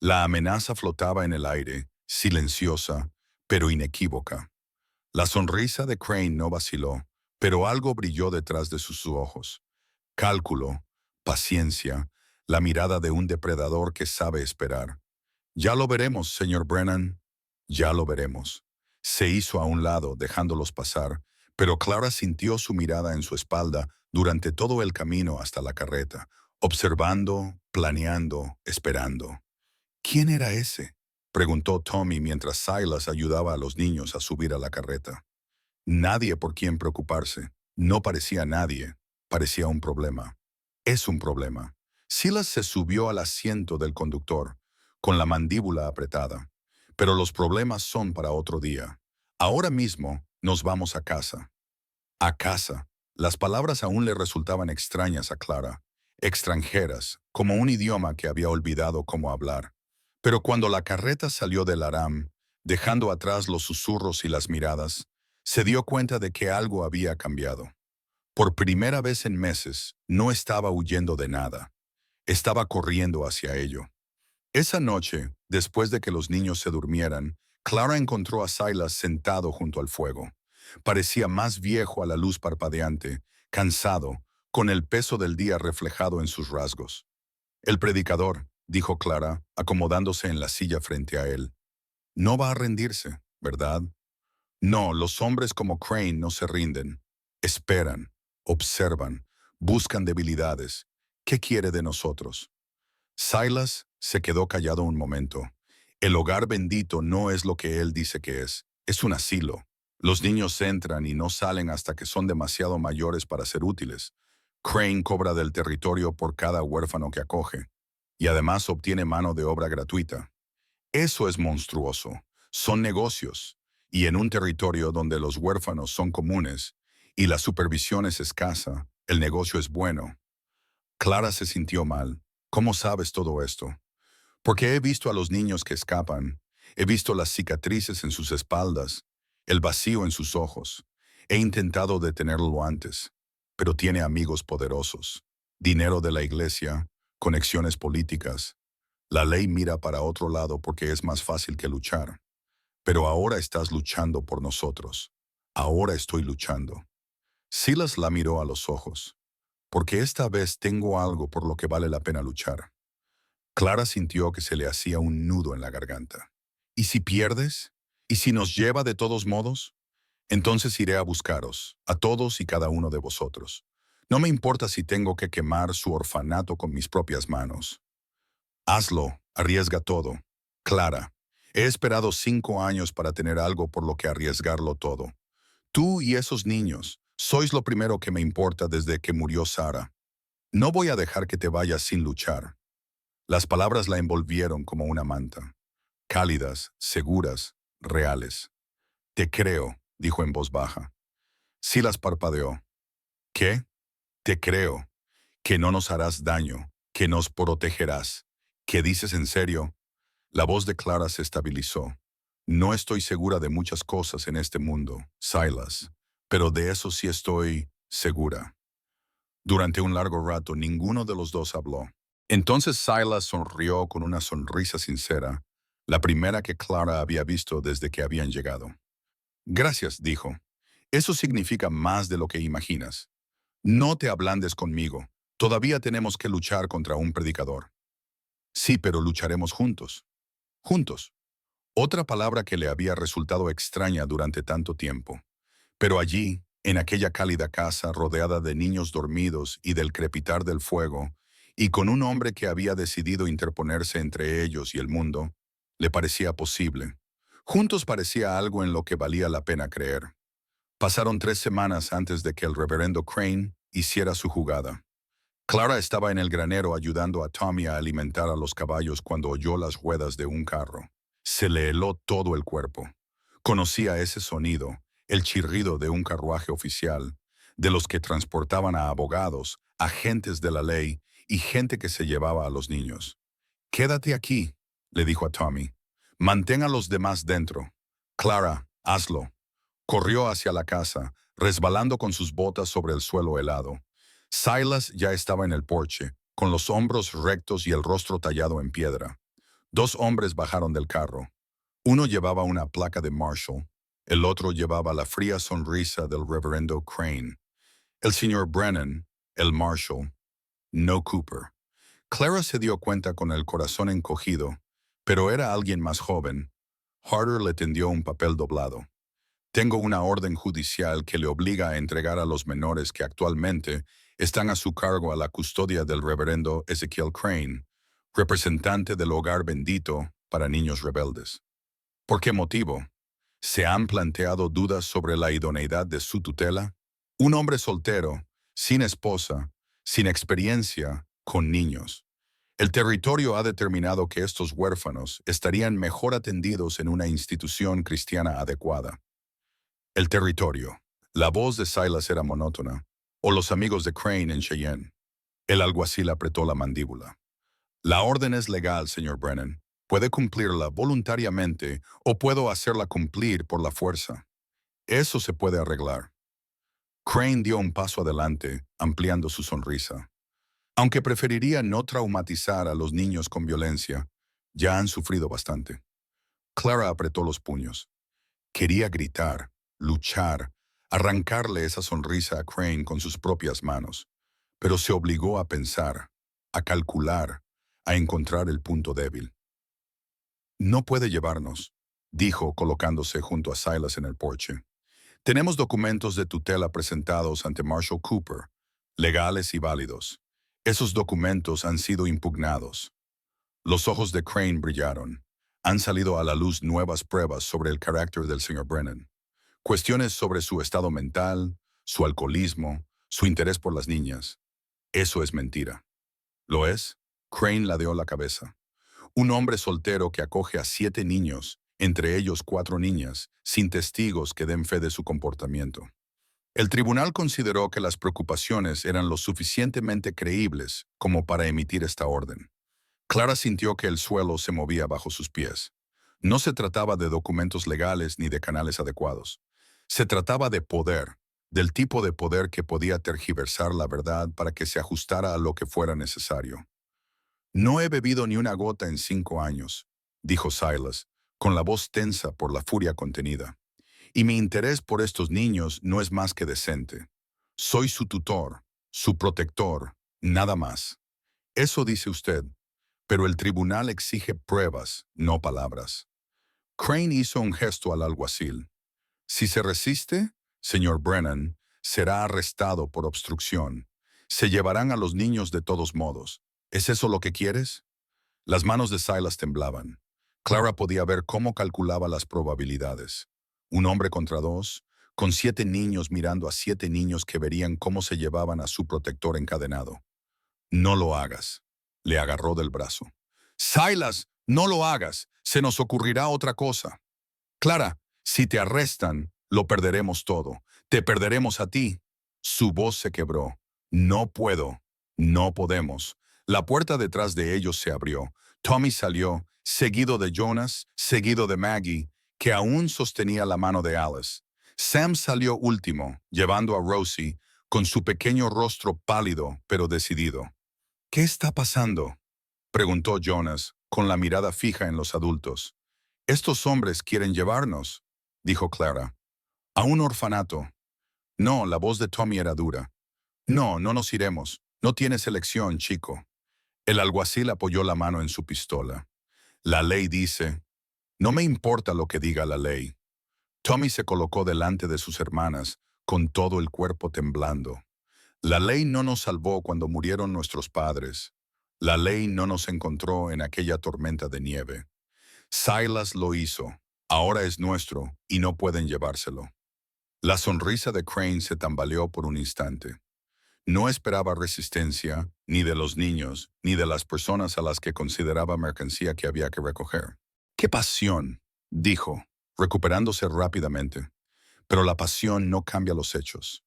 Speaker 1: La amenaza flotaba en el aire, silenciosa, pero inequívoca. La sonrisa de Crane no vaciló, pero algo brilló detrás de sus ojos. Cálculo, paciencia, la mirada de un depredador que sabe esperar. Ya lo veremos, señor Brennan. Ya lo veremos. Se hizo a un lado, dejándolos pasar, pero Clara sintió su mirada en su espalda durante todo el camino hasta la carreta, observando, planeando, esperando. ¿Quién era ese?, preguntó Tommy mientras Silas ayudaba a los niños a subir a la carreta. Nadie por quien preocuparse. No parecía nadie. Parecía un problema. Es un problema. Silas se subió al asiento del conductor, con la mandíbula apretada. Pero los problemas son para otro día. Ahora mismo nos vamos a casa. A casa. Las palabras aún le resultaban extrañas a Clara, extranjeras, como un idioma que había olvidado cómo hablar. Pero cuando la carreta salió del Aram, dejando atrás los susurros y las miradas, se dio cuenta de que algo había cambiado. Por primera vez en meses, no estaba huyendo de nada. Estaba corriendo hacia ello. Esa noche, después de que los niños se durmieran, Clara encontró a Silas sentado junto al fuego. Parecía más viejo a la luz parpadeante, cansado, con el peso del día reflejado en sus rasgos. El predicador, dijo Clara, acomodándose en la silla frente a él. No va a rendirse, ¿verdad? No, los hombres como Crane no se rinden. Esperan, observan, buscan debilidades. ¿Qué quiere de nosotros? Silas se quedó callado un momento. El hogar bendito no es lo que él dice que es un asilo. Los niños entran y no salen hasta que son demasiado mayores para ser útiles. Crane cobra del territorio por cada huérfano que acoge, y además obtiene mano de obra gratuita. Eso es monstruoso. Son negocios, y en un territorio donde los huérfanos son comunes y la supervisión es escasa, el negocio es bueno. Clara se sintió mal. ¿Cómo sabes todo esto? Porque he visto a los niños que escapan, he visto las cicatrices en sus espaldas, el vacío en sus ojos. He intentado detenerlo antes, pero tiene amigos poderosos, dinero de la iglesia, conexiones políticas. La ley mira para otro lado porque es más fácil que luchar. Pero ahora estás luchando por nosotros. Ahora estoy luchando. Silas la miró a los ojos. Porque esta vez tengo algo por lo que vale la pena luchar. Clara sintió que se le hacía un nudo en la garganta. ¿Y si pierdes? ¿Y si nos lleva de todos modos? Entonces iré a buscaros, a todos y cada uno de vosotros. No me importa si tengo que quemar su orfanato con mis propias manos. Hazlo, arriesga todo. Clara, he esperado 5 años para tener algo por lo que arriesgarlo todo. Tú y esos niños, sois lo primero que me importa desde que murió Sara. No voy a dejar que te vayas sin luchar. Las palabras la envolvieron como una manta. Cálidas, seguras, reales. Te creo, dijo en voz baja. Silas parpadeó. ¿Qué? Te creo. Que no nos harás daño, que nos protegerás. ¿Qué dices en serio? La voz de Clara se estabilizó. No estoy segura de muchas cosas en este mundo, Silas, pero de eso sí estoy segura. Durante un largo rato ninguno de los dos habló. Entonces Silas sonrió con una sonrisa sincera, la primera que Clara había visto desde que habían llegado. Gracias, dijo. Eso significa más de lo que imaginas. No te ablandes conmigo. Todavía tenemos que luchar contra un predicador. Sí, pero lucharemos juntos. Juntos. Otra palabra que le había resultado extraña durante tanto tiempo. Pero allí, en aquella cálida casa rodeada de niños dormidos y del crepitar del fuego, y con un hombre que había decidido interponerse entre ellos y el mundo, le parecía posible. Juntos parecía algo en lo que valía la pena creer. Pasaron 3 semanas antes de que el reverendo Crane hiciera su jugada. Clara estaba en el granero ayudando a Tommy a alimentar a los caballos cuando oyó las ruedas de un carro. Se le heló todo el cuerpo. Conocía ese sonido, el chirrido de un carruaje oficial, de los que transportaban a abogados, agentes de la ley y gente que se llevaba a los niños. «Quédate aquí», le dijo a Tommy. «Mantén a los demás dentro. Clara, hazlo». Corrió hacia la casa, resbalando con sus botas sobre el suelo helado. Silas ya estaba en el porche, con los hombros rectos y el rostro tallado en piedra. 2 hombres bajaron del carro. Uno llevaba una placa de Marshall, el otro llevaba la fría sonrisa del reverendo Crane. El señor Brennan, el Marshall, no Cooper. Clara se dio cuenta con el corazón encogido, pero era alguien más joven. Harder le tendió un papel doblado. Tengo una orden judicial que le obliga a entregar a los menores que actualmente están a su cargo a la custodia del reverendo Ezekiel Crane, representante del hogar bendito para niños rebeldes. ¿Por qué motivo? ¿Se han planteado dudas sobre la idoneidad de su tutela? Un hombre soltero, sin esposa, sin experiencia, con niños. El territorio ha determinado que estos huérfanos estarían mejor atendidos en una institución cristiana adecuada. El territorio. La voz de Silas era monótona. O los amigos de Crane en Cheyenne. El alguacil apretó la mandíbula. La orden es legal, señor Brennan. Puede cumplirla voluntariamente o puedo hacerla cumplir por la fuerza. Eso se puede arreglar. Crane dio un paso adelante, ampliando su sonrisa. Aunque preferiría no traumatizar a los niños con violencia, ya han sufrido bastante. Clara apretó los puños. Quería gritar, luchar, arrancarle esa sonrisa a Crane con sus propias manos, pero se obligó a pensar, a calcular, a encontrar el punto débil. «No puede llevarnos», dijo colocándose junto a Silas en el porche. «Tenemos documentos de tutela presentados ante Marshall Cooper, legales y válidos. Esos documentos han sido impugnados». Los ojos de Crane brillaron. Han salido a la luz nuevas pruebas sobre el carácter del señor Brennan. Cuestiones sobre su estado mental, su alcoholismo, su interés por las niñas. Eso es mentira. ¿Lo es? Crane ladeó la cabeza. Un hombre soltero que acoge a 7 niños, entre ellos 4 niñas, sin testigos que den fe de su comportamiento. El tribunal consideró que las preocupaciones eran lo suficientemente creíbles como para emitir esta orden. Clara sintió que el suelo se movía bajo sus pies. No se trataba de documentos legales ni de canales adecuados. Se trataba de poder, del tipo de poder que podía tergiversar la verdad para que se ajustara a lo que fuera necesario. «No he bebido ni una gota en 5 años», dijo Silas, con la voz tensa por la furia contenida. «Y mi interés por estos niños no es más que decente. Soy su tutor, su protector, nada más. Eso dice usted, pero el tribunal exige pruebas, no palabras». Crane hizo un gesto al alguacil. «Si se resiste, señor Brennan, será arrestado por obstrucción. Se llevarán a los niños de todos modos. ¿Es eso lo que quieres?» Las manos de Silas temblaban. Clara podía ver cómo calculaba las probabilidades. 1 hombre contra 2, con 7 niños mirando a 7 niños que verían cómo se llevaban a su protector encadenado. «No lo hagas», le agarró del brazo. «Silas, no lo hagas. Se nos ocurrirá otra cosa». «Clara, si te arrestan, lo perderemos todo. Te perderemos a ti». Su voz se quebró. «No puedo. No podemos». La puerta detrás de ellos se abrió. Tommy salió, seguido de Jonas, seguido de Maggie, que aún sostenía la mano de Alice. Sam salió último, llevando a Rosie, con su pequeño rostro pálido pero decidido. ¿Qué está pasando?, preguntó Jonas, con la mirada fija en los adultos. Estos hombres quieren llevarnos, dijo Clara. A un orfanato. No, la voz de Tommy era dura. No, no nos iremos. No tienes elección, chico. El alguacil apoyó la mano en su pistola. La ley dice, no me importa lo que diga la ley. Tommy se colocó delante de sus hermanas, con todo el cuerpo temblando. La ley no nos salvó cuando murieron nuestros padres. La ley no nos encontró en aquella tormenta de nieve. Silas lo hizo. Ahora es nuestro y no pueden llevárselo. La sonrisa de Crane se tambaleó por un instante. No esperaba resistencia, ni de los niños, ni de las personas a las que consideraba mercancía que había que recoger. ¡Qué pasión!, dijo, recuperándose rápidamente. Pero la pasión no cambia los hechos.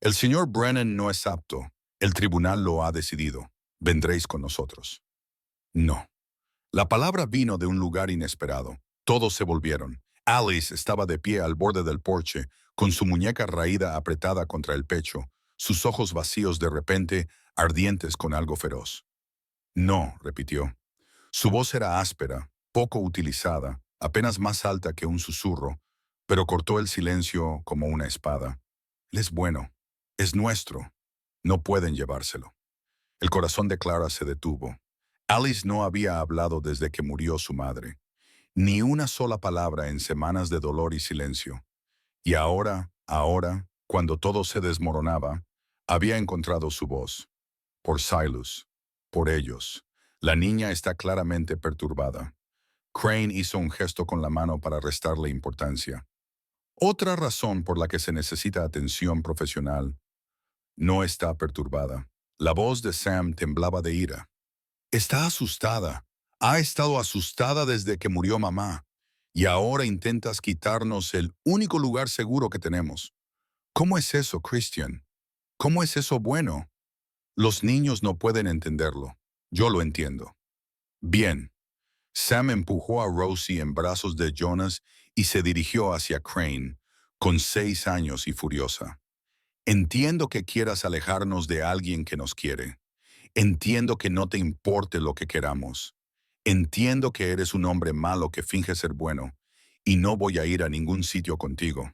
Speaker 1: El señor Brennan no es apto. El tribunal lo ha decidido. Vendréis con nosotros. No. La palabra vino de un lugar inesperado. Todos se volvieron. Alice estaba de pie al borde del porche, con su muñeca raída apretada contra el pecho, sus ojos vacíos de repente, ardientes con algo feroz. No, repitió. Su voz era áspera, poco utilizada, apenas más alta que un susurro, pero cortó el silencio como una espada. Él es bueno. Es nuestro. No pueden llevárselo. El corazón de Clara se detuvo. Alice no había hablado desde que murió su madre. Ni una sola palabra en semanas de dolor y silencio. Y ahora, cuando todo se desmoronaba, había encontrado su voz. Por Silas. Por ellos. La niña está claramente perturbada. Crane hizo un gesto con la mano para restarle importancia. Otra razón por la que se necesita atención profesional. No está perturbada. La voz de Sam temblaba de ira. Está asustada. Ha estado asustada desde que murió mamá. Y ahora intentas quitarnos el único lugar seguro que tenemos. ¿Cómo es eso, Christian? ¿Cómo es eso bueno? Los niños no pueden entenderlo. Yo lo entiendo. Bien. Sam empujó a Rosie en brazos de Jonas y se dirigió hacia Crane, con 6 años y furiosa. Entiendo que quieras alejarnos de alguien que nos quiere. Entiendo que no te importe lo que queramos. Entiendo que eres un hombre malo que finge ser bueno, y no voy a ir a ningún sitio contigo.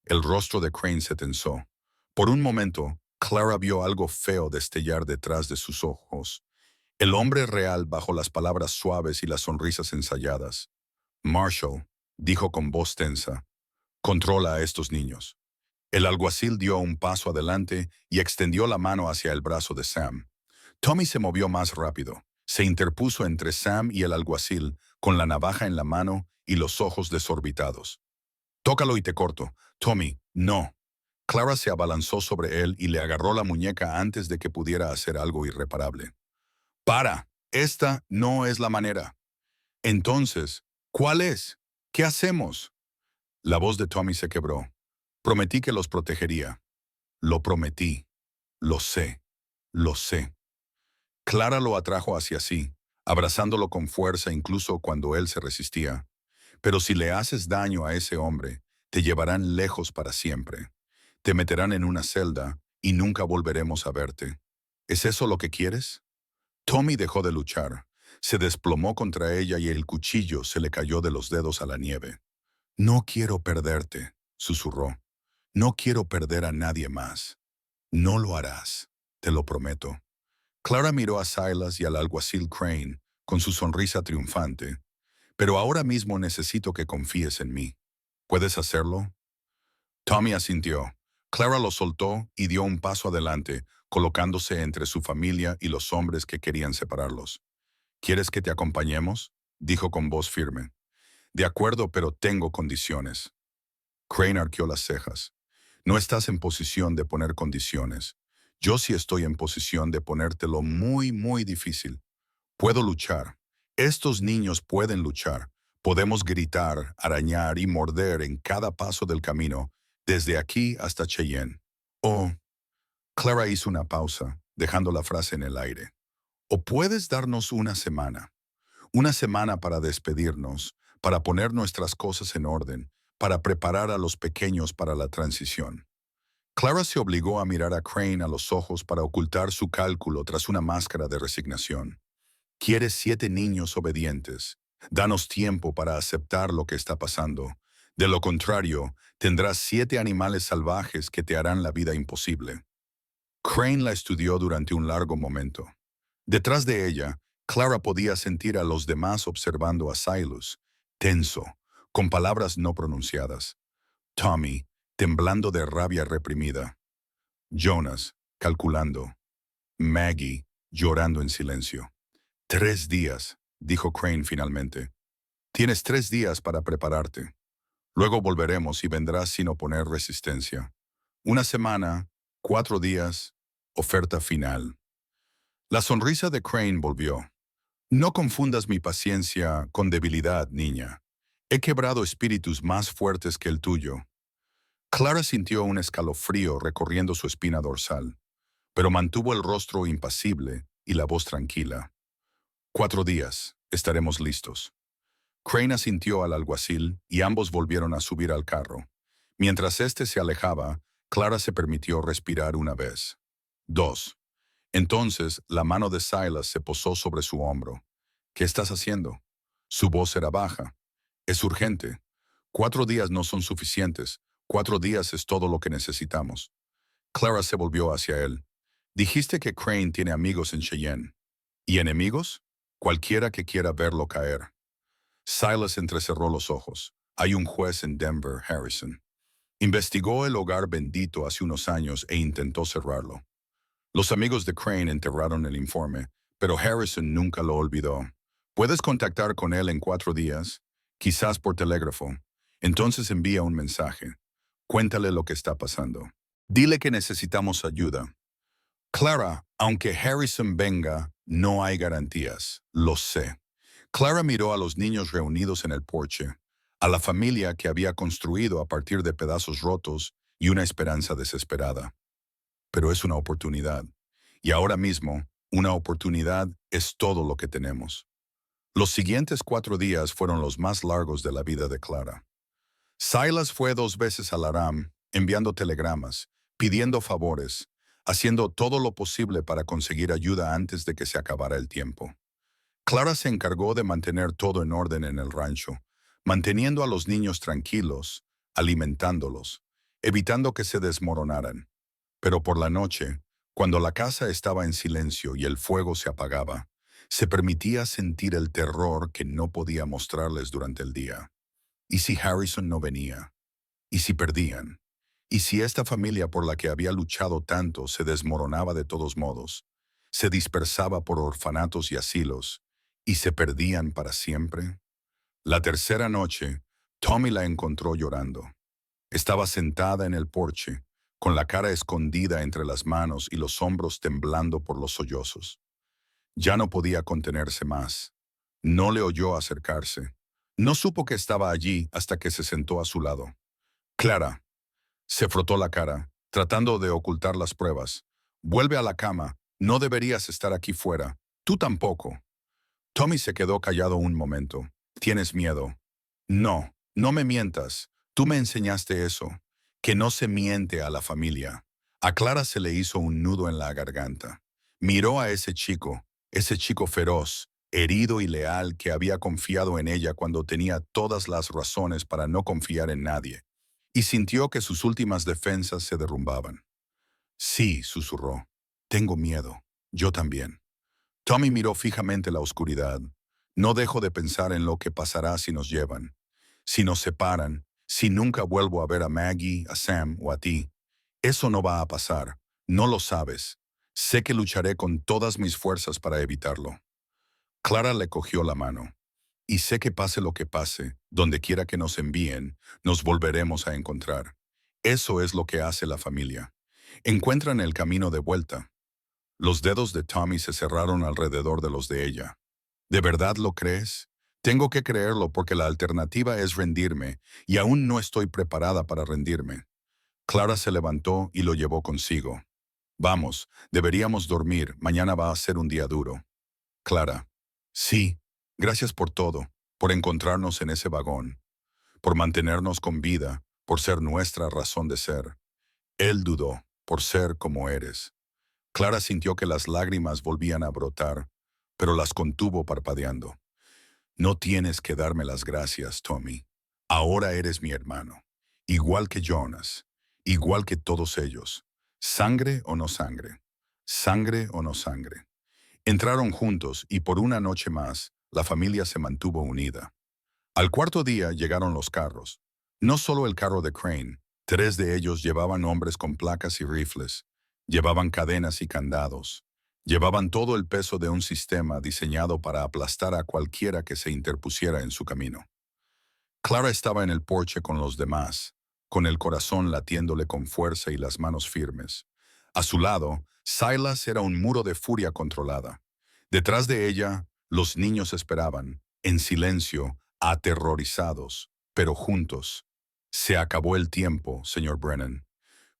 Speaker 1: El rostro de Crane se tensó. Por un momento, Clara vio algo feo destellar detrás de sus ojos. El hombre real bajo las palabras suaves y las sonrisas ensayadas. Marshall, dijo con voz tensa, controla a estos niños. El alguacil dio un paso adelante y extendió la mano hacia el brazo de Sam. Tommy se movió más rápido. Se interpuso entre Sam y el alguacil, con la navaja en la mano y los ojos desorbitados. Tócalo y te corto. Tommy, no. Clara se abalanzó sobre él y le agarró la muñeca antes de que pudiera hacer algo irreparable. ¡Para! Esta no es la manera. Entonces, ¿cuál es? ¿Qué hacemos? La voz de Tommy se quebró. Prometí que los protegería. Lo prometí. Lo sé. Lo sé. Clara lo atrajo hacia sí, abrazándolo con fuerza incluso cuando él se resistía. Pero si le haces daño a ese hombre, te llevarán lejos para siempre. Te meterán en una celda y nunca volveremos a verte. ¿Es eso lo que quieres? Tommy dejó de luchar. Se desplomó contra ella y el cuchillo se le cayó de los dedos a la nieve. No quiero perderte, susurró. No quiero perder a nadie más. No lo harás, te lo prometo. Clara miró a Silas y al alguacil Crane con su sonrisa triunfante. Pero ahora mismo necesito que confíes en mí. ¿Puedes hacerlo? Tommy asintió. Clara lo soltó y dio un paso adelante, colocándose entre su familia y los hombres que querían separarlos. ¿Quieres que te acompañemos?, dijo con voz firme. De acuerdo, pero tengo condiciones. Crane arqueó las cejas. No estás en posición de poner condiciones. Yo sí estoy en posición de ponértelo muy, muy difícil. Puedo luchar. Estos niños pueden luchar. Podemos gritar, arañar y morder en cada paso del camino, desde aquí hasta Cheyenne. Oh, Clara hizo una pausa, dejando la frase en el aire. O puedes darnos una semana para despedirnos, para poner nuestras cosas en orden, para preparar a los pequeños para la transición. Clara se obligó a mirar a Crane a los ojos para ocultar su cálculo tras una máscara de resignación. Quieres 7 niños obedientes. Danos tiempo para aceptar lo que está pasando. De lo contrario, tendrás 7 animales salvajes que te harán la vida imposible. Crane la estudió durante un largo momento. Detrás de ella, Clara podía sentir a los demás observando a Silas, tenso, con palabras no pronunciadas. Tommy, temblando de rabia reprimida. Jonas, calculando. Maggie, llorando en silencio. 3 días, dijo Crane finalmente. Tienes 3 días para prepararte. Luego volveremos y vendrás sin oponer resistencia. Una semana, 4 días, oferta final. La sonrisa de Crane volvió. No confundas mi paciencia con debilidad, niña. He quebrado espíritus más fuertes que el tuyo. Clara sintió un escalofrío recorriendo su espina dorsal, pero mantuvo el rostro impasible y la voz tranquila. 4 días, estaremos listos. Crane asintió al alguacil y ambos volvieron a subir al carro. Mientras éste se alejaba, Clara se permitió respirar una vez. 2. Entonces, la mano de Silas se posó sobre su hombro. ¿Qué estás haciendo? Su voz era baja. Es urgente. 4 días no son suficientes. 4 días es todo lo que necesitamos. Clara se volvió hacia él. Dijiste que Crane tiene amigos en Cheyenne. ¿Y enemigos? Cualquiera que quiera verlo caer. Silas entrecerró los ojos. Hay un juez en Denver, Harrison. Investigó el hogar bendito hace unos años e intentó cerrarlo. Los amigos de Crane enterraron el informe, pero Harrison nunca lo olvidó. Puedes contactar con él en 4 días, quizás por telégrafo. Entonces envía un mensaje. Cuéntale lo que está pasando. Dile que necesitamos ayuda. Clara, aunque Harrison venga, no hay garantías. Lo sé. Clara miró a los niños reunidos en el porche, a la familia que había construido a partir de pedazos rotos y una esperanza desesperada. Pero es una oportunidad. Y ahora mismo, una oportunidad es todo lo que tenemos. Los siguientes 4 días fueron los más largos de la vida de Clara. Silas fue 2 veces al Aram, enviando telegramas, pidiendo favores, haciendo todo lo posible para conseguir ayuda antes de que se acabara el tiempo. Clara se encargó de mantener todo en orden en el rancho, manteniendo a los niños tranquilos, alimentándolos, evitando que se desmoronaran. Pero por la noche, cuando la casa estaba en silencio y el fuego se apagaba, se permitía sentir el terror que no podía mostrarles durante el día. ¿Y si Harrison no venía? ¿Y si perdían? ¿Y si esta familia por la que había luchado tanto se desmoronaba de todos modos, se dispersaba por orfanatos y asilos, y se perdían para siempre? La tercera noche, Tommy la encontró llorando. Estaba sentada en el porche, con la cara escondida entre las manos y los hombros temblando por los sollozos. Ya no podía contenerse más. No le oyó acercarse. No supo que estaba allí hasta que se sentó a su lado. Clara. Se frotó la cara, tratando de ocultar las pruebas. Vuelve a la cama. No deberías estar aquí fuera. Tú tampoco. Tommy se quedó callado un momento. ¿Tienes miedo? No, no me mientas. Tú me enseñaste eso. Que no se miente a la familia. A Clara se le hizo un nudo en la garganta. Miró a ese chico feroz, herido y leal que había confiado en ella cuando tenía todas las razones para no confiar en nadie, y sintió que sus últimas defensas se derrumbaban. Sí, susurró. Tengo miedo. Yo también. Tommy miró fijamente la oscuridad. No dejo de pensar en lo que pasará si nos llevan, si nos separan, si nunca vuelvo a ver a Maggie, a Sam o a ti. Eso no va a pasar. No lo sabes. Sé que lucharé con todas mis fuerzas para evitarlo. Clara le cogió la mano. Y sé que pase lo que pase, donde quiera que nos envíen, nos volveremos a encontrar. Eso es lo que hace la familia. Encuentran el camino de vuelta. Los dedos de Tommy se cerraron alrededor de los de ella. ¿De verdad lo crees? Tengo que creerlo porque la alternativa es rendirme, y aún no estoy preparada para rendirme. Clara se levantó y lo llevó consigo. Vamos, deberíamos dormir, mañana va a ser un día duro. Clara. Sí, gracias por todo, por encontrarnos en ese vagón, por mantenernos con vida, por ser nuestra razón de ser. Él dudó, por ser como eres. Clara sintió que las lágrimas volvían a brotar, pero las contuvo parpadeando. No tienes que darme las gracias, Tommy. Ahora eres mi hermano. Igual que Jonas. Igual que todos ellos. Sangre o no sangre. Sangre o no sangre. Entraron juntos y por una noche más, la familia se mantuvo unida. Al cuarto día llegaron los carros. No solo el carro de Crane, 3 de ellos llevaban hombres con placas y rifles, llevaban cadenas y candados, llevaban todo el peso de un sistema diseñado para aplastar a cualquiera que se interpusiera en su camino. Clara estaba en el porche con los demás, con el corazón latiéndole con fuerza y las manos firmes. A su lado, Silas era un muro de furia controlada. Detrás de ella, los niños esperaban, en silencio, aterrorizados, pero juntos. Se acabó el tiempo, señor Brennan.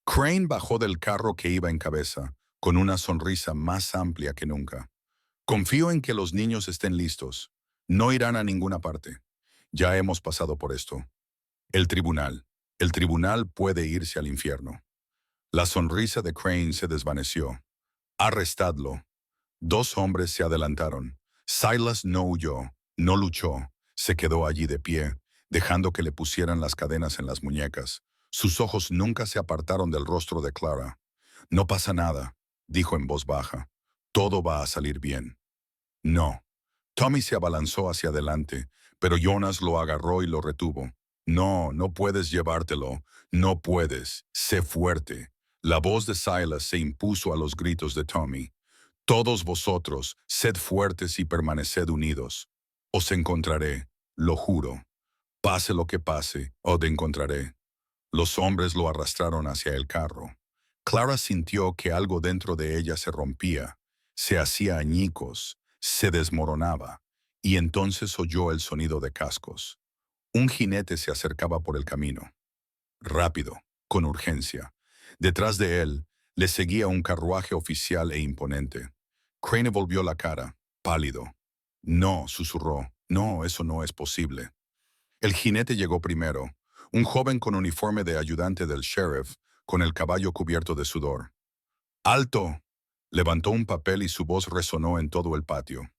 Speaker 1: Crane bajó del carro que iba en cabeza, con una sonrisa más amplia que nunca. Confío en que los niños estén listos. No irán a ninguna parte. Ya hemos pasado por esto. El tribunal. El tribunal puede irse al infierno. La sonrisa de Crane se desvaneció. Arrestadlo. 2 hombres se adelantaron. Silas no huyó, no luchó. Se quedó allí de pie, dejando que le pusieran las cadenas en las muñecas. Sus ojos nunca se apartaron del rostro de Clara. No pasa nada, dijo en voz baja. Todo va a salir bien. No. Tommy se abalanzó hacia adelante, pero Jonas lo agarró y lo retuvo. No, no puedes llevártelo. No puedes. Sé fuerte. La voz de Silas se impuso a los gritos de Tommy. Todos vosotros, sed fuertes y permaneced unidos. Os encontraré, lo juro. Pase lo que pase, os encontraré. Los hombres lo arrastraron hacia el carro. Clara sintió que algo dentro de ella se rompía, se hacía añicos, se desmoronaba, y entonces oyó el sonido de cascos. Un jinete se acercaba por el camino. Rápido, con urgencia. Detrás de él, le seguía un carruaje oficial e imponente. Crane volvió la cara, pálido. No, susurró. No, eso no es posible. El jinete llegó primero, un joven con uniforme de ayudante del sheriff, con el caballo cubierto de sudor. ¡Alto! Levantó un papel y su voz resonó en todo el patio.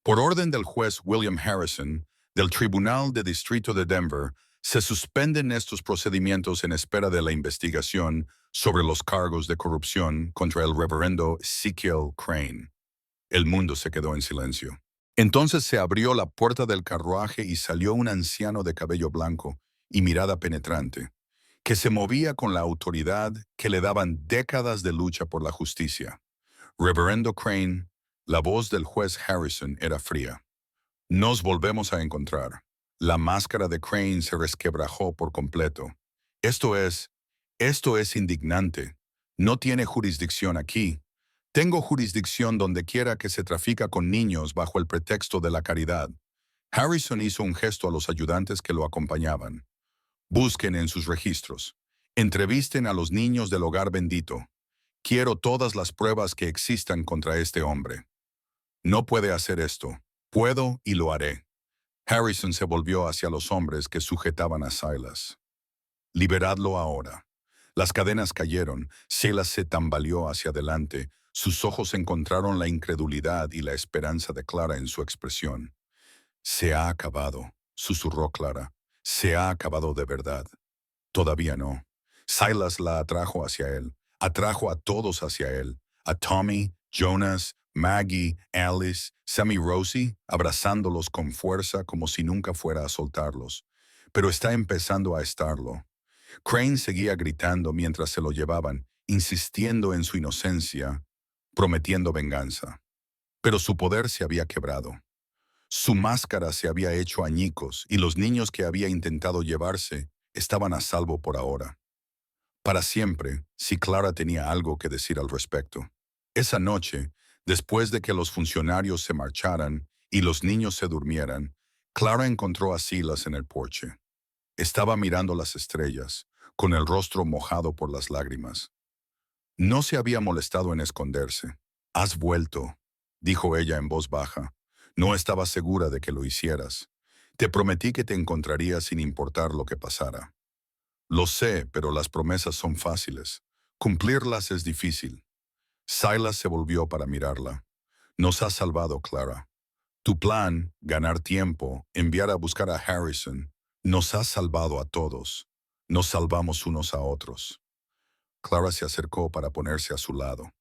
Speaker 1: Por orden del juez William Harrison, del Tribunal de Distrito de Denver, se suspenden estos procedimientos en espera de la investigación sobre los cargos de corrupción contra el reverendo Ezekiel Crane. El mundo se quedó en silencio. Entonces se abrió la puerta del carruaje y salió un anciano de cabello blanco y mirada penetrante, que se movía con la autoridad que le daban décadas de lucha por la justicia. Reverendo Crane, la voz del juez Harrison era fría. Nos volvemos a encontrar. La máscara de Crane se resquebrajó por completo. Esto es, esto es indignante. No tiene jurisdicción aquí. Tengo jurisdicción donde quiera que se trafica con niños bajo el pretexto de la caridad. Harrison hizo un gesto a los ayudantes que lo acompañaban. Busquen en sus registros. Entrevisten a los niños del hogar bendito. Quiero todas las pruebas que existan contra este hombre. No puede hacer esto. Puedo y lo haré. Harrison se volvió hacia los hombres que sujetaban a Silas. Liberadlo ahora. Las cadenas cayeron, Silas se tambaleó hacia adelante, sus ojos encontraron la incredulidad y la esperanza de Clara en su expresión. Se ha acabado, susurró Clara. Se ha acabado de verdad. Todavía no. Silas la atrajo hacia él, atrajo a todos hacia él, a Tommy, Jonas, Maggie, Alice, Sam y Rosie, abrazándolos con fuerza como si nunca fuera a soltarlos. Pero está empezando a estarlo. Crane seguía gritando mientras se lo llevaban, insistiendo en su inocencia, prometiendo venganza. Pero su poder se había quebrado. Su máscara se había hecho añicos y los niños que había intentado llevarse estaban a salvo por ahora. Para siempre, si Clara tenía algo que decir al respecto. Esa noche, después de que los funcionarios se marcharan y los niños se durmieran, Clara encontró a Silas en el porche. Estaba mirando las estrellas, con el rostro mojado por las lágrimas. No se había molestado en esconderse. «Has vuelto», dijo ella en voz baja. «No estaba segura de que lo hicieras. Te prometí que te encontraría sin importar lo que pasara». «Lo sé, pero las promesas son fáciles. Cumplirlas es difícil. Silas se volvió para mirarla. Nos has salvado, Clara. Tu plan, ganar tiempo, enviar a buscar a Harrison, nos ha salvado a todos. Nos salvamos unos a otros. Clara se acercó para ponerse a su lado.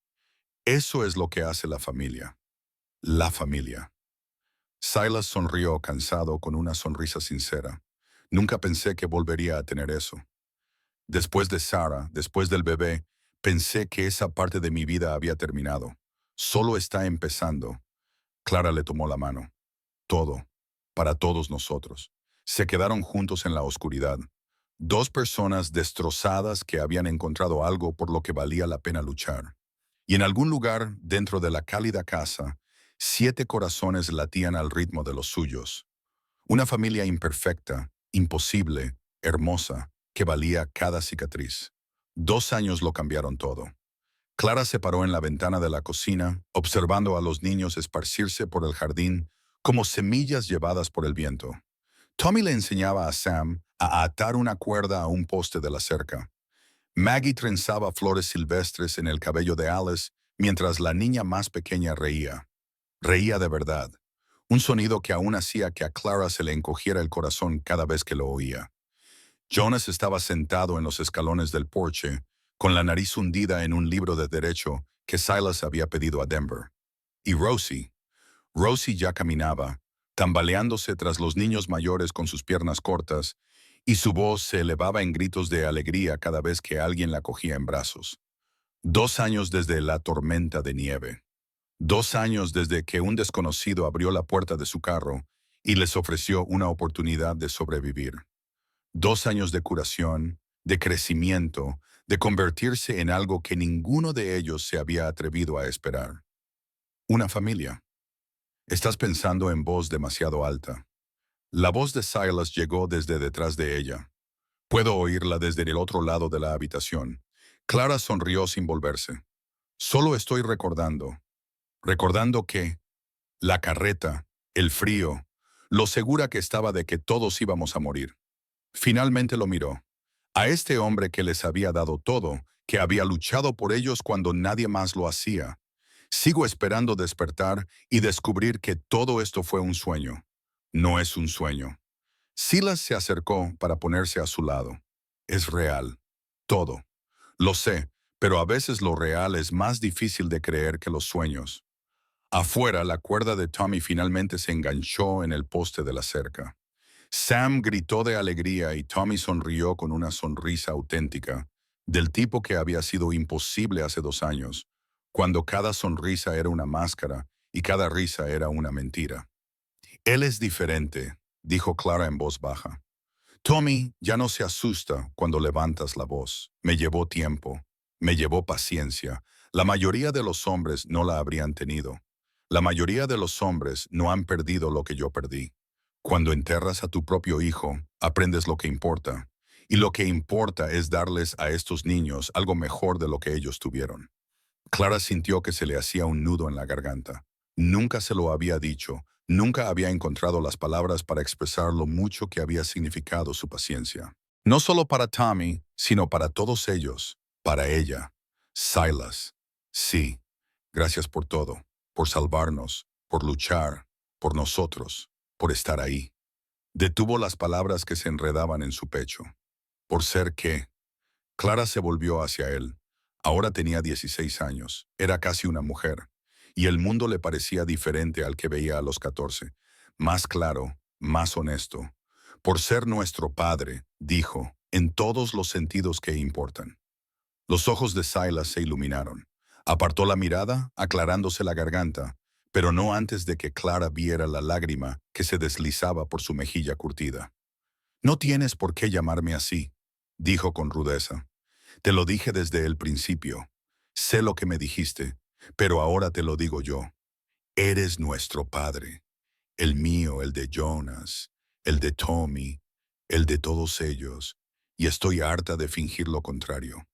Speaker 1: Eso es lo que hace la familia. La familia. Silas sonrió cansado con una sonrisa sincera. Nunca pensé que volvería a tener eso. Después de Sarah, después del bebé, pensé que esa parte de mi vida había terminado. Solo está empezando. Clara le tomó la mano. Todo, para todos nosotros. Se quedaron juntos en la oscuridad. Dos personas destrozadas que habían encontrado algo por lo que valía la pena luchar. Y en algún lugar, dentro de la cálida casa, 7 corazones latían al ritmo de los suyos. Una familia imperfecta, imposible, hermosa, que valía cada cicatriz. 2 años lo cambiaron todo. Clara se paró en la ventana de la cocina, observando a los niños esparcirse por el jardín como semillas llevadas por el viento. Tommy le enseñaba a Sam a atar una cuerda a un poste de la cerca. Maggie trenzaba flores silvestres en el cabello de Alice mientras la niña más pequeña reía. Reía de verdad. Un sonido que aún hacía que a Clara se le encogiera el corazón cada vez que lo oía. Jonas estaba sentado en los escalones del porche, con la nariz hundida en un libro de derecho que Silas había pedido a Denver. Y Rosie ya caminaba, tambaleándose tras los niños mayores con sus piernas cortas, y su voz se elevaba en gritos de alegría cada vez que alguien la cogía en brazos. 2 años desde la tormenta de nieve. 2 años desde que un desconocido abrió la puerta de su carro y les ofreció una oportunidad de sobrevivir. 2 años de curación, de crecimiento, de convertirse en algo que ninguno de ellos se había atrevido a esperar. Una familia. Estás pensando en voz demasiado alta. La voz de Silas llegó desde detrás de ella. Puedo oírla desde el otro lado de la habitación. Clara sonrió sin volverse. Solo estoy recordando que la carreta, el frío, lo segura que estaba de que todos íbamos a morir. Finalmente lo miró. A este hombre que les había dado todo, que había luchado por ellos cuando nadie más lo hacía. Sigo esperando despertar y descubrir que todo esto fue un sueño. No es un sueño. Silas se acercó para ponerse a su lado. Es real. Todo. Lo sé, pero a veces lo real es más difícil de creer que los sueños. Afuera, la cuerda de Tommy finalmente se enganchó en el poste de la cerca. Sam gritó de alegría y Tommy sonrió con una sonrisa auténtica, del tipo que había sido imposible hace 2 años, cuando cada sonrisa era una máscara y cada risa era una mentira. Él es diferente, dijo Clara en voz baja. Tommy ya no se asusta cuando levantas la voz. Me llevó tiempo, me llevó paciencia. La mayoría de los hombres no la habrían tenido. La mayoría de los hombres no han perdido lo que yo perdí. Cuando enterras a tu propio hijo, aprendes lo que importa. Y lo que importa es darles a estos niños algo mejor de lo que ellos tuvieron. Clara sintió que se le hacía un nudo en la garganta. Nunca se lo había dicho, nunca había encontrado las palabras para expresar lo mucho que había significado su paciencia. No solo para Tommy, sino para todos ellos, para ella. Silas. Sí, gracias por todo, por salvarnos, por luchar, por nosotros, por estar ahí. Detuvo las palabras que se enredaban en su pecho. Por ser que... Clara se volvió hacia él. Ahora tenía 16 años, era casi una mujer, y el mundo le parecía diferente al que veía a los 14, más claro, más honesto. Por ser nuestro padre, dijo, en todos los sentidos que importan. Los ojos de Silas se iluminaron. Apartó la mirada, aclarándose la garganta, pero no antes de que Clara viera la lágrima que se deslizaba por su mejilla curtida. No tienes por qué llamarme así, dijo con rudeza. Te lo dije desde el principio. Sé lo que me dijiste, pero ahora te lo digo yo. Eres nuestro padre. El mío, el de Jonas, el de Tommy, el de todos ellos, y estoy harta de fingir lo contrario.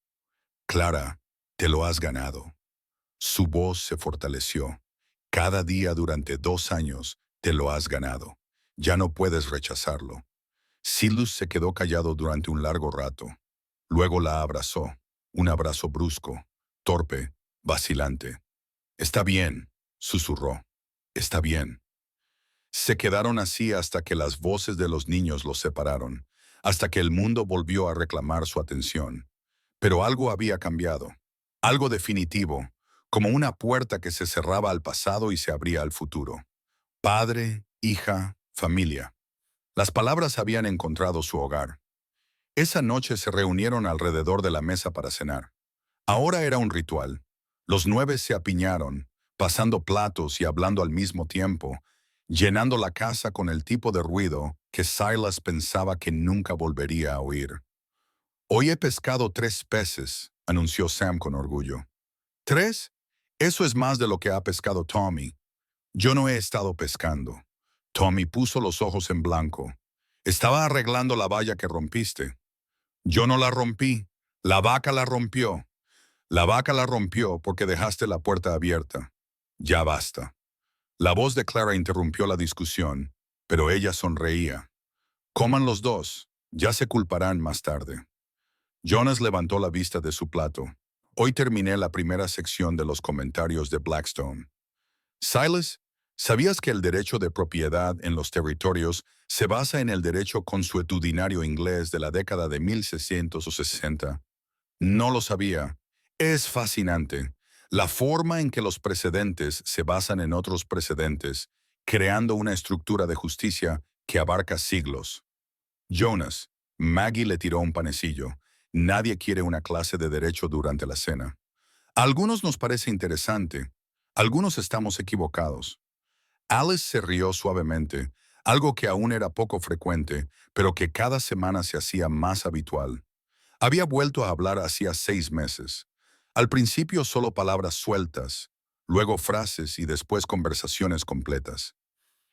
Speaker 1: Clara, te lo has ganado. Su voz se fortaleció. Cada día durante 2 años te lo has ganado. Ya no puedes rechazarlo. Silas se quedó callado durante un largo rato. Luego la abrazó. Un abrazo brusco, torpe, vacilante. «Está bien», susurró. «Está bien». Se quedaron así hasta que las voces de los niños los separaron, hasta que el mundo volvió a reclamar su atención. Pero algo había cambiado. Algo definitivo, como una puerta que se cerraba al pasado y se abría al futuro. Padre, hija, familia. Las palabras habían encontrado su hogar. Esa noche se reunieron alrededor de la mesa para cenar. Ahora era un ritual. Los 9 se apiñaron, pasando platos y hablando al mismo tiempo, llenando la casa con el tipo de ruido que Silas pensaba que nunca volvería a oír. «Hoy he pescado 3 peces», anunció Sam con orgullo. «¿3? Eso es más de lo que ha pescado Tommy». «Yo no he estado pescando». Tommy puso los ojos en blanco. «Estaba arreglando la valla que rompiste». «Yo no la rompí. La vaca la rompió». «La vaca la rompió porque dejaste la puerta abierta». «Ya basta». La voz de Clara interrumpió la discusión, pero ella sonreía. «Coman los dos. Ya se culparán más tarde». Jonas levantó la vista de su plato. «Hoy terminé la primera sección de los comentarios de Blackstone». «Silas, ¿sabías que el derecho de propiedad en los territorios se basa en el derecho consuetudinario inglés de la década de 1660? «No lo sabía. Es fascinante. La forma en que los precedentes se basan en otros precedentes, creando una estructura de justicia que abarca siglos». «Jonas», Maggie le tiró un panecillo. «Nadie quiere una clase de derecho durante la cena». «A algunos nos parece interesante. Algunos estamos equivocados». Alice se rió suavemente, algo que aún era poco frecuente, pero que cada semana se hacía más habitual. Había vuelto a hablar hacía 6 meses. Al principio solo palabras sueltas, luego frases y después conversaciones completas.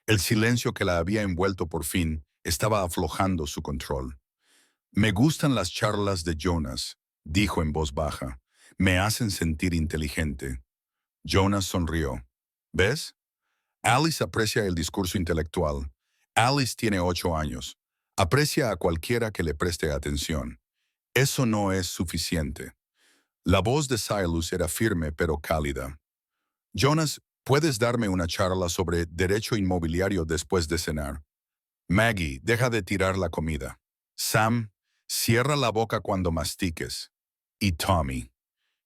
Speaker 1: El silencio que la había envuelto por fin estaba aflojando su control. «Me gustan las charlas de Jonas», dijo en voz baja. «Me hacen sentir inteligente». Jonas sonrió. «¿Ves? Alice aprecia el discurso intelectual. Alice tiene 8 años. Aprecia a cualquiera que le preste atención. Eso no es suficiente». La voz de Silas era firme pero cálida. «Jonas, ¿puedes darme una charla sobre derecho inmobiliario después de cenar?» «Maggie, deja de tirar la comida». «Sam, cierra la boca cuando mastiques». Y Tommy.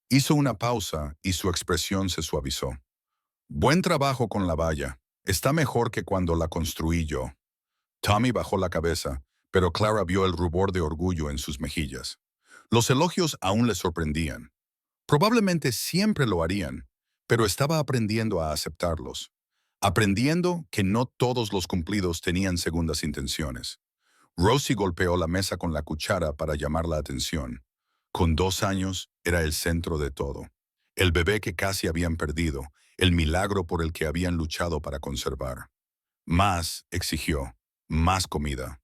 Speaker 1: Hizo una pausa y su expresión se suavizó. «Buen trabajo con la valla. Está mejor que cuando la construí yo». Tommy bajó la cabeza, pero Clara vio el rubor de orgullo en sus mejillas. Los elogios aún le sorprendían. Probablemente siempre lo harían, pero estaba aprendiendo a aceptarlos. Aprendiendo que no todos los cumplidos tenían segundas intenciones. Rosie golpeó la mesa con la cuchara para llamar la atención. Con 2 años era el centro de todo. El bebé que casi habían perdido, el milagro por el que habían luchado para conservar. «Más», exigió, «más comida».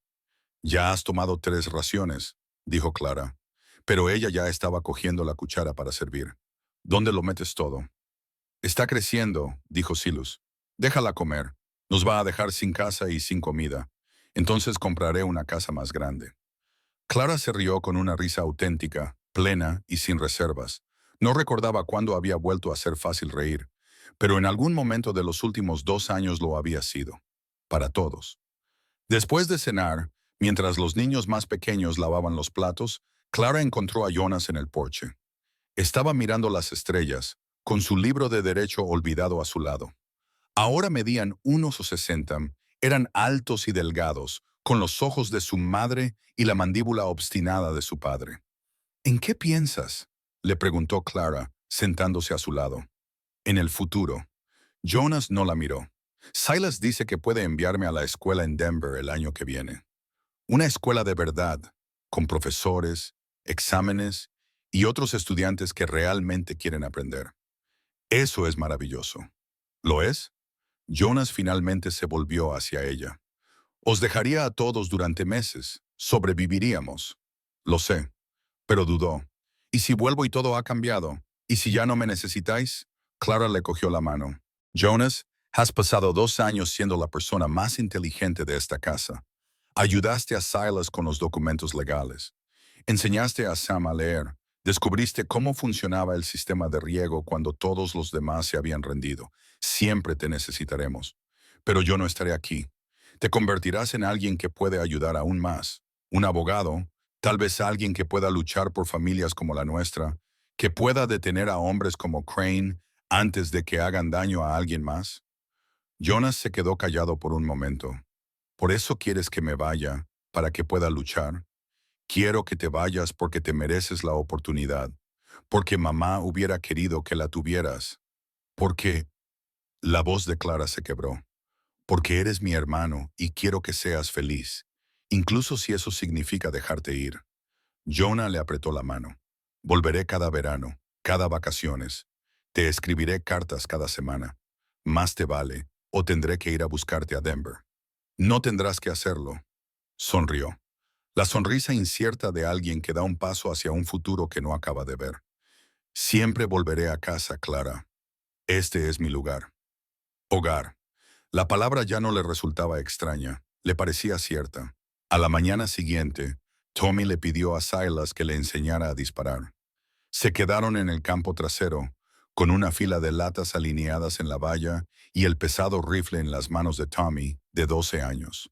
Speaker 1: «Ya has tomado 3 raciones», dijo Clara. Pero ella ya estaba cogiendo la cuchara para servir. «¿Dónde lo metes todo?» «Está creciendo», dijo Silas. «Déjala comer. Nos va a dejar sin casa y sin comida. Entonces compraré una casa más grande». Clara se rió con una risa auténtica, plena y sin reservas. No recordaba cuándo había vuelto a ser fácil reír, pero en algún momento de los últimos 2 años lo había sido. Para todos. Después de cenar, mientras los niños más pequeños lavaban los platos, Clara encontró a Jonas en el porche. Estaba mirando las estrellas, con su libro de derecho olvidado a su lado. Ahora medían 1,60, eran altos y delgados, con los ojos de su madre y la mandíbula obstinada de su padre. «¿En qué piensas?», le preguntó Clara, sentándose a su lado. «En el futuro». Jonas no la miró. «Silas dice que puede enviarme a la escuela en Denver el año que viene. Una escuela de verdad, con profesores, exámenes y otros estudiantes que realmente quieren aprender. Eso es maravilloso». «¿Lo es?». Jonas finalmente se volvió hacia ella. «Os dejaría a todos durante meses. Sobreviviríamos». «Lo sé». Pero dudó. «¿Y si vuelvo y todo ha cambiado? ¿Y si ya no me necesitáis?». Clara le cogió la mano. «Jonas, has pasado 2 años siendo la persona más inteligente de esta casa. Ayudaste a Silas con los documentos legales. Enseñaste a Sam a leer. Descubriste cómo funcionaba el sistema de riego cuando todos los demás se habían rendido. Siempre te necesitaremos. Pero yo no estaré aquí. Te convertirás en alguien que puede ayudar aún más. Un abogado, tal vez alguien que pueda luchar por familias como la nuestra, que pueda detener a hombres como Crane antes de que hagan daño a alguien más. Jonas se quedó callado por un momento. ¿Por eso quieres que me vaya, para que pueda luchar? Quiero que te vayas porque te mereces la oportunidad, porque mamá hubiera querido que la tuvieras, porque la voz de Clara se quebró, porque eres mi hermano y quiero que seas feliz, incluso si eso significa dejarte ir. Jonah le apretó la mano. Volveré cada verano, cada vacaciones. Te escribiré cartas cada semana. Más te vale, o tendré que ir a buscarte a Denver. No tendrás que hacerlo. Sonrió. La sonrisa incierta de alguien que da un paso hacia un futuro que no acaba de ver. Siempre volveré a casa, Clara. Este es mi lugar. Hogar. La palabra ya no le resultaba extraña, le parecía cierta. A la mañana siguiente, Tommy le pidió a Silas que le enseñara a disparar. Se quedaron en el campo trasero, con una fila de latas alineadas en la valla y el pesado rifle en las manos de Tommy, de 12 años.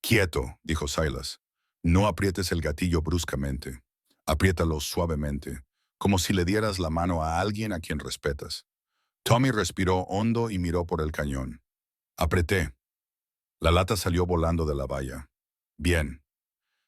Speaker 1: Quieto, dijo Silas. No aprietes el gatillo bruscamente. Apriétalo suavemente, como si le dieras la mano a alguien a quien respetas. Tommy respiró hondo y miró por el cañón. Apreté. La lata salió volando de la valla. Bien.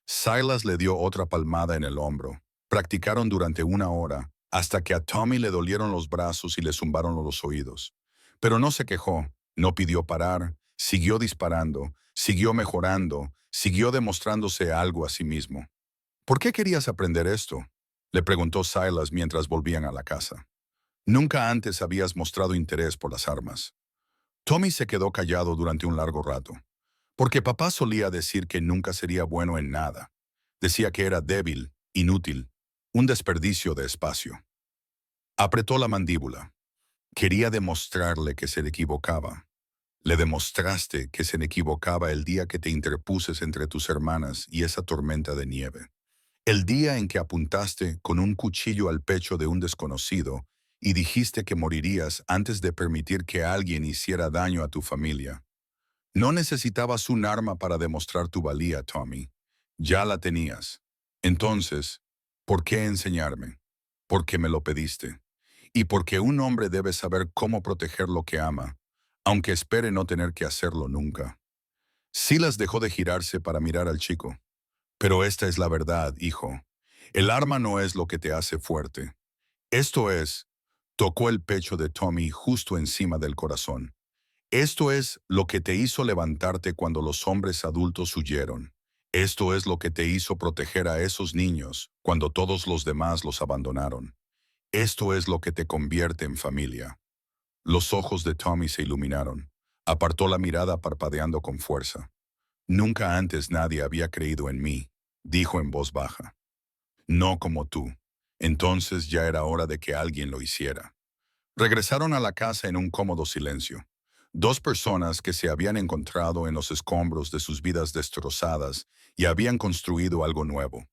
Speaker 1: Silas le dio otra palmada en el hombro. Practicaron durante una hora, hasta que a Tommy le dolieron los brazos y le zumbaron los oídos. Pero no se quejó, no pidió parar, siguió disparando, siguió mejorando, siguió demostrándose algo a sí mismo. ¿Por qué querías aprender esto?, le preguntó Silas mientras volvían a la casa. Nunca antes habías mostrado interés por las armas. Tommy se quedó callado durante un largo rato. Porque papá solía decir que nunca sería bueno en nada. Decía que era débil, inútil, un desperdicio de espacio. Apretó la mandíbula. Quería demostrarle que se le equivocaba. Le demostraste que se le equivocaba el día que te interpuses entre tus hermanas y esa tormenta de nieve. El día en que apuntaste con un cuchillo al pecho de un desconocido y dijiste que morirías antes de permitir que alguien hiciera daño a tu familia. No necesitabas un arma para demostrar tu valía, Tommy. Ya la tenías. Entonces, ¿por qué enseñarme? Porque me lo pediste. Y porque un hombre debe saber cómo proteger lo que ama, aunque espere no tener que hacerlo nunca. Silas dejó de girarse para mirar al chico. Pero esta es la verdad, hijo. El arma no es lo que te hace fuerte. Esto es, tocó el pecho de Tommy justo encima del corazón. Esto es lo que te hizo levantarte cuando los hombres adultos huyeron. Esto es lo que te hizo proteger a esos niños cuando todos los demás los abandonaron. Esto es lo que te convierte en familia. Los ojos de Tommy se iluminaron. Apartó la mirada parpadeando con fuerza. Nunca antes nadie había creído en mí, dijo en voz baja. No como tú. Entonces ya era hora de que alguien lo hiciera. Regresaron a la casa en un cómodo silencio. Dos personas que se habían encontrado en los escombros de sus vidas destrozadas y habían construido algo nuevo,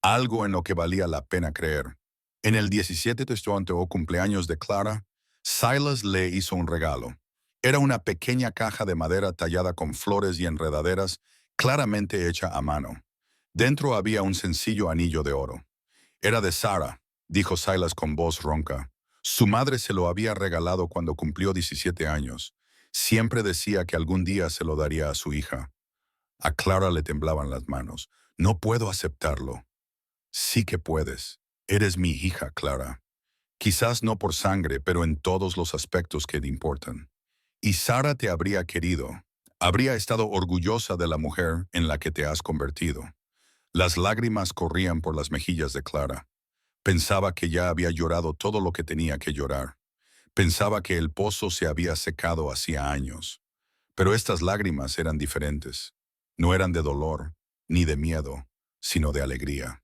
Speaker 1: algo en lo que valía la pena creer. En el 17 o cumpleaños de Clara, Silas le hizo un regalo. Era una pequeña caja de madera tallada con flores y enredaderas, claramente hecha a mano. Dentro había un sencillo anillo de oro. Era de Sarah, dijo Silas con voz ronca. Su madre se lo había regalado cuando cumplió 17 años. Siempre decía que algún día se lo daría a su hija. A Clara le temblaban las manos. No puedo aceptarlo. Sí que puedes. Eres mi hija, Clara. Quizás no por sangre, pero en todos los aspectos que te importan. Y Sara te habría querido. Habría estado orgullosa de la mujer en la que te has convertido. Las lágrimas corrían por las mejillas de Clara. Pensaba que ya había llorado todo lo que tenía que llorar. Pensaba que el pozo se había secado hacía años. Pero estas lágrimas eran diferentes. No eran de dolor, ni de miedo, sino de alegría.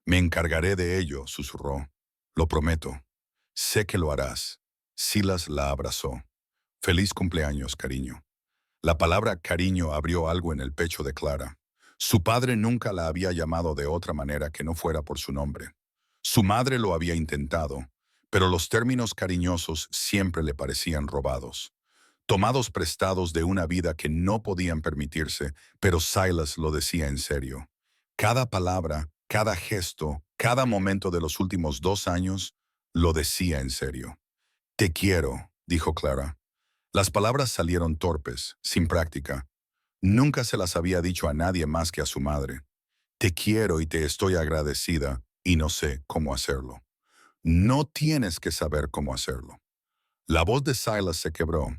Speaker 1: Me encargaré de ello, susurró. Lo prometo. Sé que lo harás. Silas la abrazó. Feliz cumpleaños, cariño. La palabra cariño abrió algo en el pecho de Clara. Su padre nunca la había llamado de otra manera que no fuera por su nombre. Su madre lo había intentado, pero los términos cariñosos siempre le parecían robados, tomados prestados de una vida que no podían permitirse, pero Silas lo decía en serio. Cada palabra, cada gesto, cada momento de los últimos 2 años, lo decía en serio. Te quiero, dijo Clara. Las palabras salieron torpes, sin práctica. Nunca se las había dicho a nadie más que a su madre. Te quiero y te estoy agradecida, y no sé cómo hacerlo. No tienes que saber cómo hacerlo. La voz de Silas se quebró.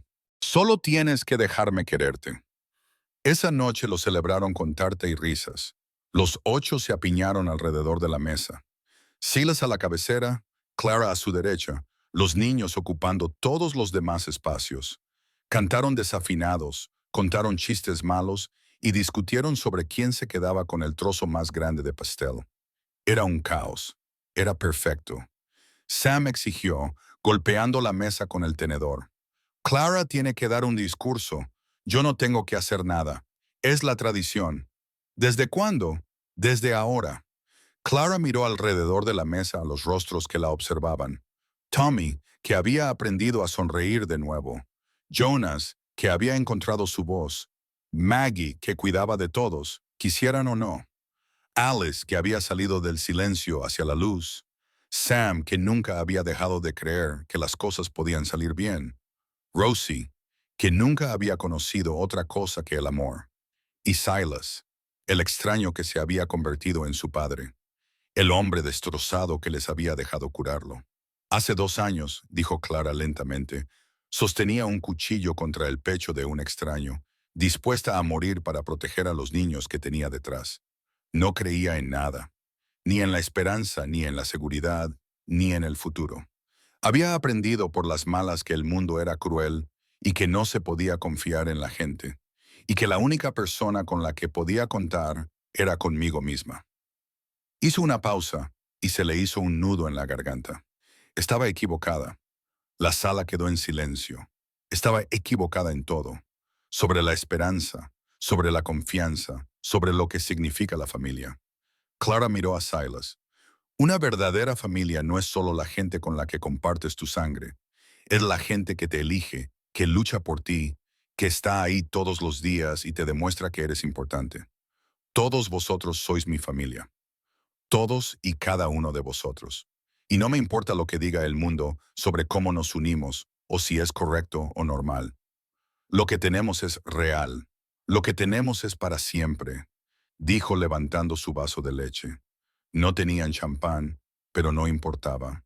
Speaker 1: Solo tienes que dejarme quererte. Esa noche lo celebraron con tarta y risas. Los 8 se apiñaron alrededor de la mesa. Silas a la cabecera, Clara a su derecha, los niños ocupando todos los demás espacios. Cantaron desafinados, contaron chistes malos y discutieron sobre quién se quedaba con el trozo más grande de pastel. Era un caos. Era perfecto. Sam exigió, golpeando la mesa con el tenedor. Clara tiene que dar un discurso. Yo no tengo que hacer nada. Es la tradición. ¿Desde cuándo? Desde ahora. Clara miró alrededor de la mesa a los rostros que la observaban. Tommy, que había aprendido a sonreír de nuevo. Jonas, que había encontrado su voz. Maggie, que cuidaba de todos, quisieran o no. Alice, que había salido del silencio hacia la luz. Sam, que nunca había dejado de creer que las cosas podían salir bien. Rosie, que nunca había conocido otra cosa que el amor. Y Silas, el extraño que se había convertido en su padre. El hombre destrozado que les había dejado curarlo. Hace 2 años, dijo Clara lentamente, sostenía un cuchillo contra el pecho de un extraño, dispuesta a morir para proteger a los niños que tenía detrás. No creía en nada, ni en la esperanza, ni en la seguridad, ni en el futuro. Había aprendido por las malas que el mundo era cruel y que no se podía confiar en la gente, y que la única persona con la que podía contar era conmigo misma. Hizo una pausa y se le hizo un nudo en la garganta. Estaba equivocada. La sala quedó en silencio. Estaba equivocada en todo. Sobre la esperanza, sobre la confianza, sobre lo que significa la familia. Clara miró a Silas. Una verdadera familia no es solo la gente con la que compartes tu sangre. Es la gente que te elige, que lucha por ti, que está ahí todos los días y te demuestra que eres importante. Todos vosotros sois mi familia. Todos y cada uno de vosotros. Y no me importa lo que diga el mundo sobre cómo nos unimos o si es correcto o normal. Lo que tenemos es real. Lo que tenemos es para siempre, dijo levantando su vaso de leche. No tenían champán, pero no importaba.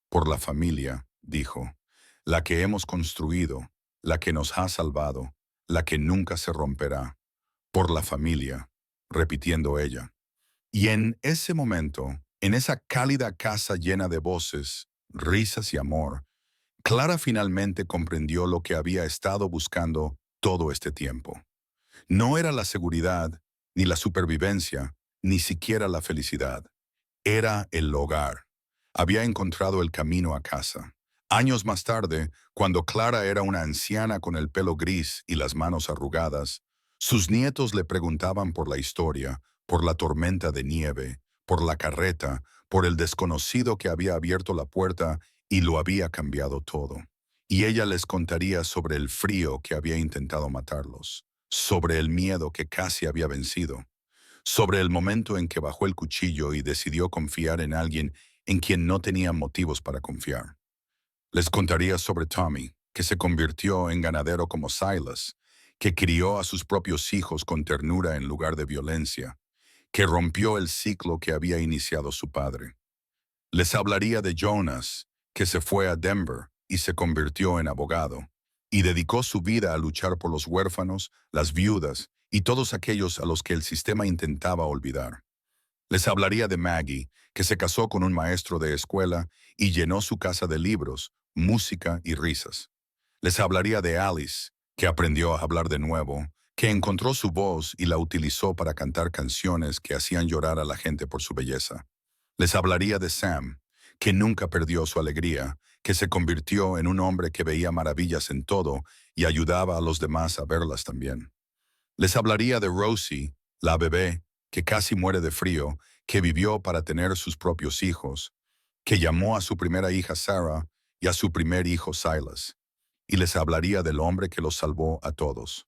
Speaker 1: Por la familia, dijo, la que hemos construido, la que nos ha salvado, la que nunca se romperá. Por la familia, repitiendo ella. Y en ese momento, en esa cálida casa llena de voces, risas y amor, Clara finalmente comprendió lo que había estado buscando todo este tiempo. No era la seguridad, ni la supervivencia, ni siquiera la felicidad. Era el hogar. Había encontrado el camino a casa. Años más tarde, cuando Clara era una anciana con el pelo gris y las manos arrugadas, sus nietos le preguntaban por la historia, por la tormenta de nieve, por la carreta, por el desconocido que había abierto la puerta y lo había cambiado todo. Y ella les contaría sobre el frío que había intentado matarlos, sobre el miedo que casi había vencido, sobre el momento en que bajó el cuchillo y decidió confiar en alguien en quien no tenía motivos para confiar. Les contaría sobre Tommy, que se convirtió en ganadero como Silas, que crió a sus propios hijos con ternura en lugar de violencia, que rompió el ciclo que había iniciado su padre. Les hablaría de Jonas, que se fue a Denver y se convirtió en abogado, y dedicó su vida a luchar por los huérfanos, las viudas y todos aquellos a los que el sistema intentaba olvidar. Les hablaría de Maggie, que se casó con un maestro de escuela y llenó su casa de libros, música y risas. Les hablaría de Alice, que aprendió a hablar de nuevo, que encontró su voz y la utilizó para cantar canciones que hacían llorar a la gente por su belleza. Les hablaría de Sam, que nunca perdió su alegría, que se convirtió en un hombre que veía maravillas en todo y ayudaba a los demás a verlas también. Les hablaría de Rosie, la bebé, que casi muere de frío, que vivió para tener sus propios hijos, que llamó a su primera hija Sarah y a su primer hijo Silas, y les hablaría del hombre que los salvó a todos.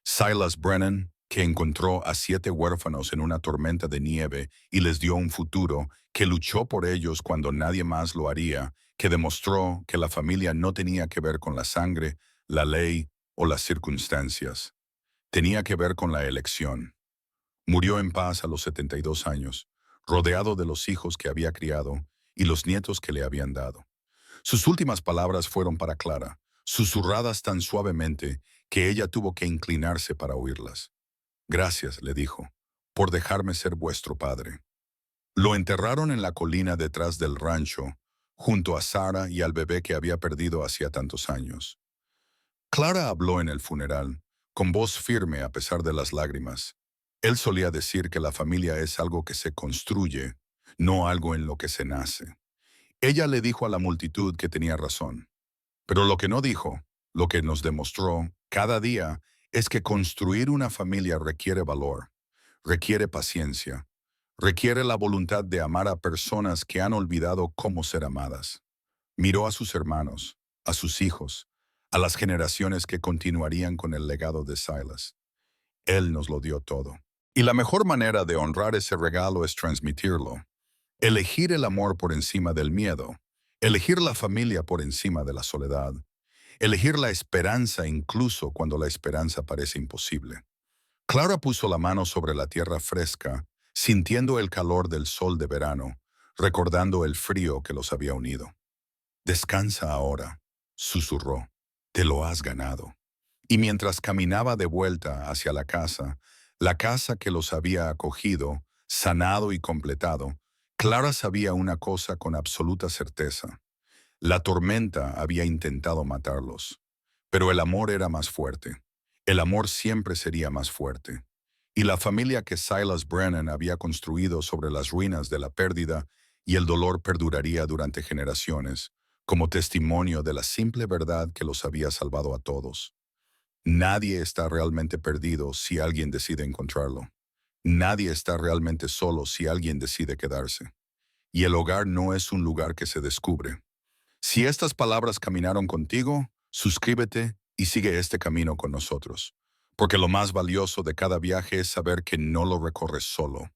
Speaker 1: Silas Brennan, que encontró a 7 huérfanos en una tormenta de nieve y les dio un futuro, que luchó por ellos cuando nadie más lo haría, que demostró que la familia no tenía que ver con la sangre, la ley o las circunstancias. Tenía que ver con la elección. Murió en paz a los 72 años, rodeado de los hijos que había criado y los nietos que le habían dado. Sus últimas palabras fueron para Clara, susurradas tan suavemente que ella tuvo que inclinarse para oírlas. Gracias, le dijo, por dejarme ser vuestro padre. Lo enterraron en la colina detrás del rancho, junto a Sara y al bebé que había perdido hacía tantos años. Clara habló en el funeral, con voz firme a pesar de las lágrimas. Él solía decir que la familia es algo que se construye, no algo en lo que se nace. Ella le dijo a la multitud que tenía razón. Pero lo que no dijo, lo que nos demostró cada día, es que construir una familia requiere valor, requiere paciencia, requiere la voluntad de amar a personas que han olvidado cómo ser amadas. Miró a sus hermanos, a sus hijos, a las generaciones que continuarían con el legado de Silas. Él nos lo dio todo. Y la mejor manera de honrar ese regalo es transmitirlo. Elegir el amor por encima del miedo. Elegir la familia por encima de la soledad. Elegir la esperanza incluso cuando la esperanza parece imposible. Clara puso la mano sobre la tierra fresca, sintiendo el calor del sol de verano, recordando el frío que los había unido. Descansa ahora, susurró. Te lo has ganado. Y mientras caminaba de vuelta hacia la casa que los había acogido, sanado y completado, Clara sabía una cosa con absoluta certeza. La tormenta había intentado matarlos, pero el amor era más fuerte. El amor siempre sería más fuerte. Y la familia que Silas Brennan había construido sobre las ruinas de la pérdida y el dolor perduraría durante generaciones, como testimonio de la simple verdad que los había salvado a todos. Nadie está realmente perdido si alguien decide encontrarlo. Nadie está realmente solo si alguien decide quedarse. Y el hogar no es un lugar que se descubre. Si estas palabras caminaron contigo, suscríbete y sigue este camino con nosotros, porque lo más valioso de cada viaje es saber que no lo recorres solo.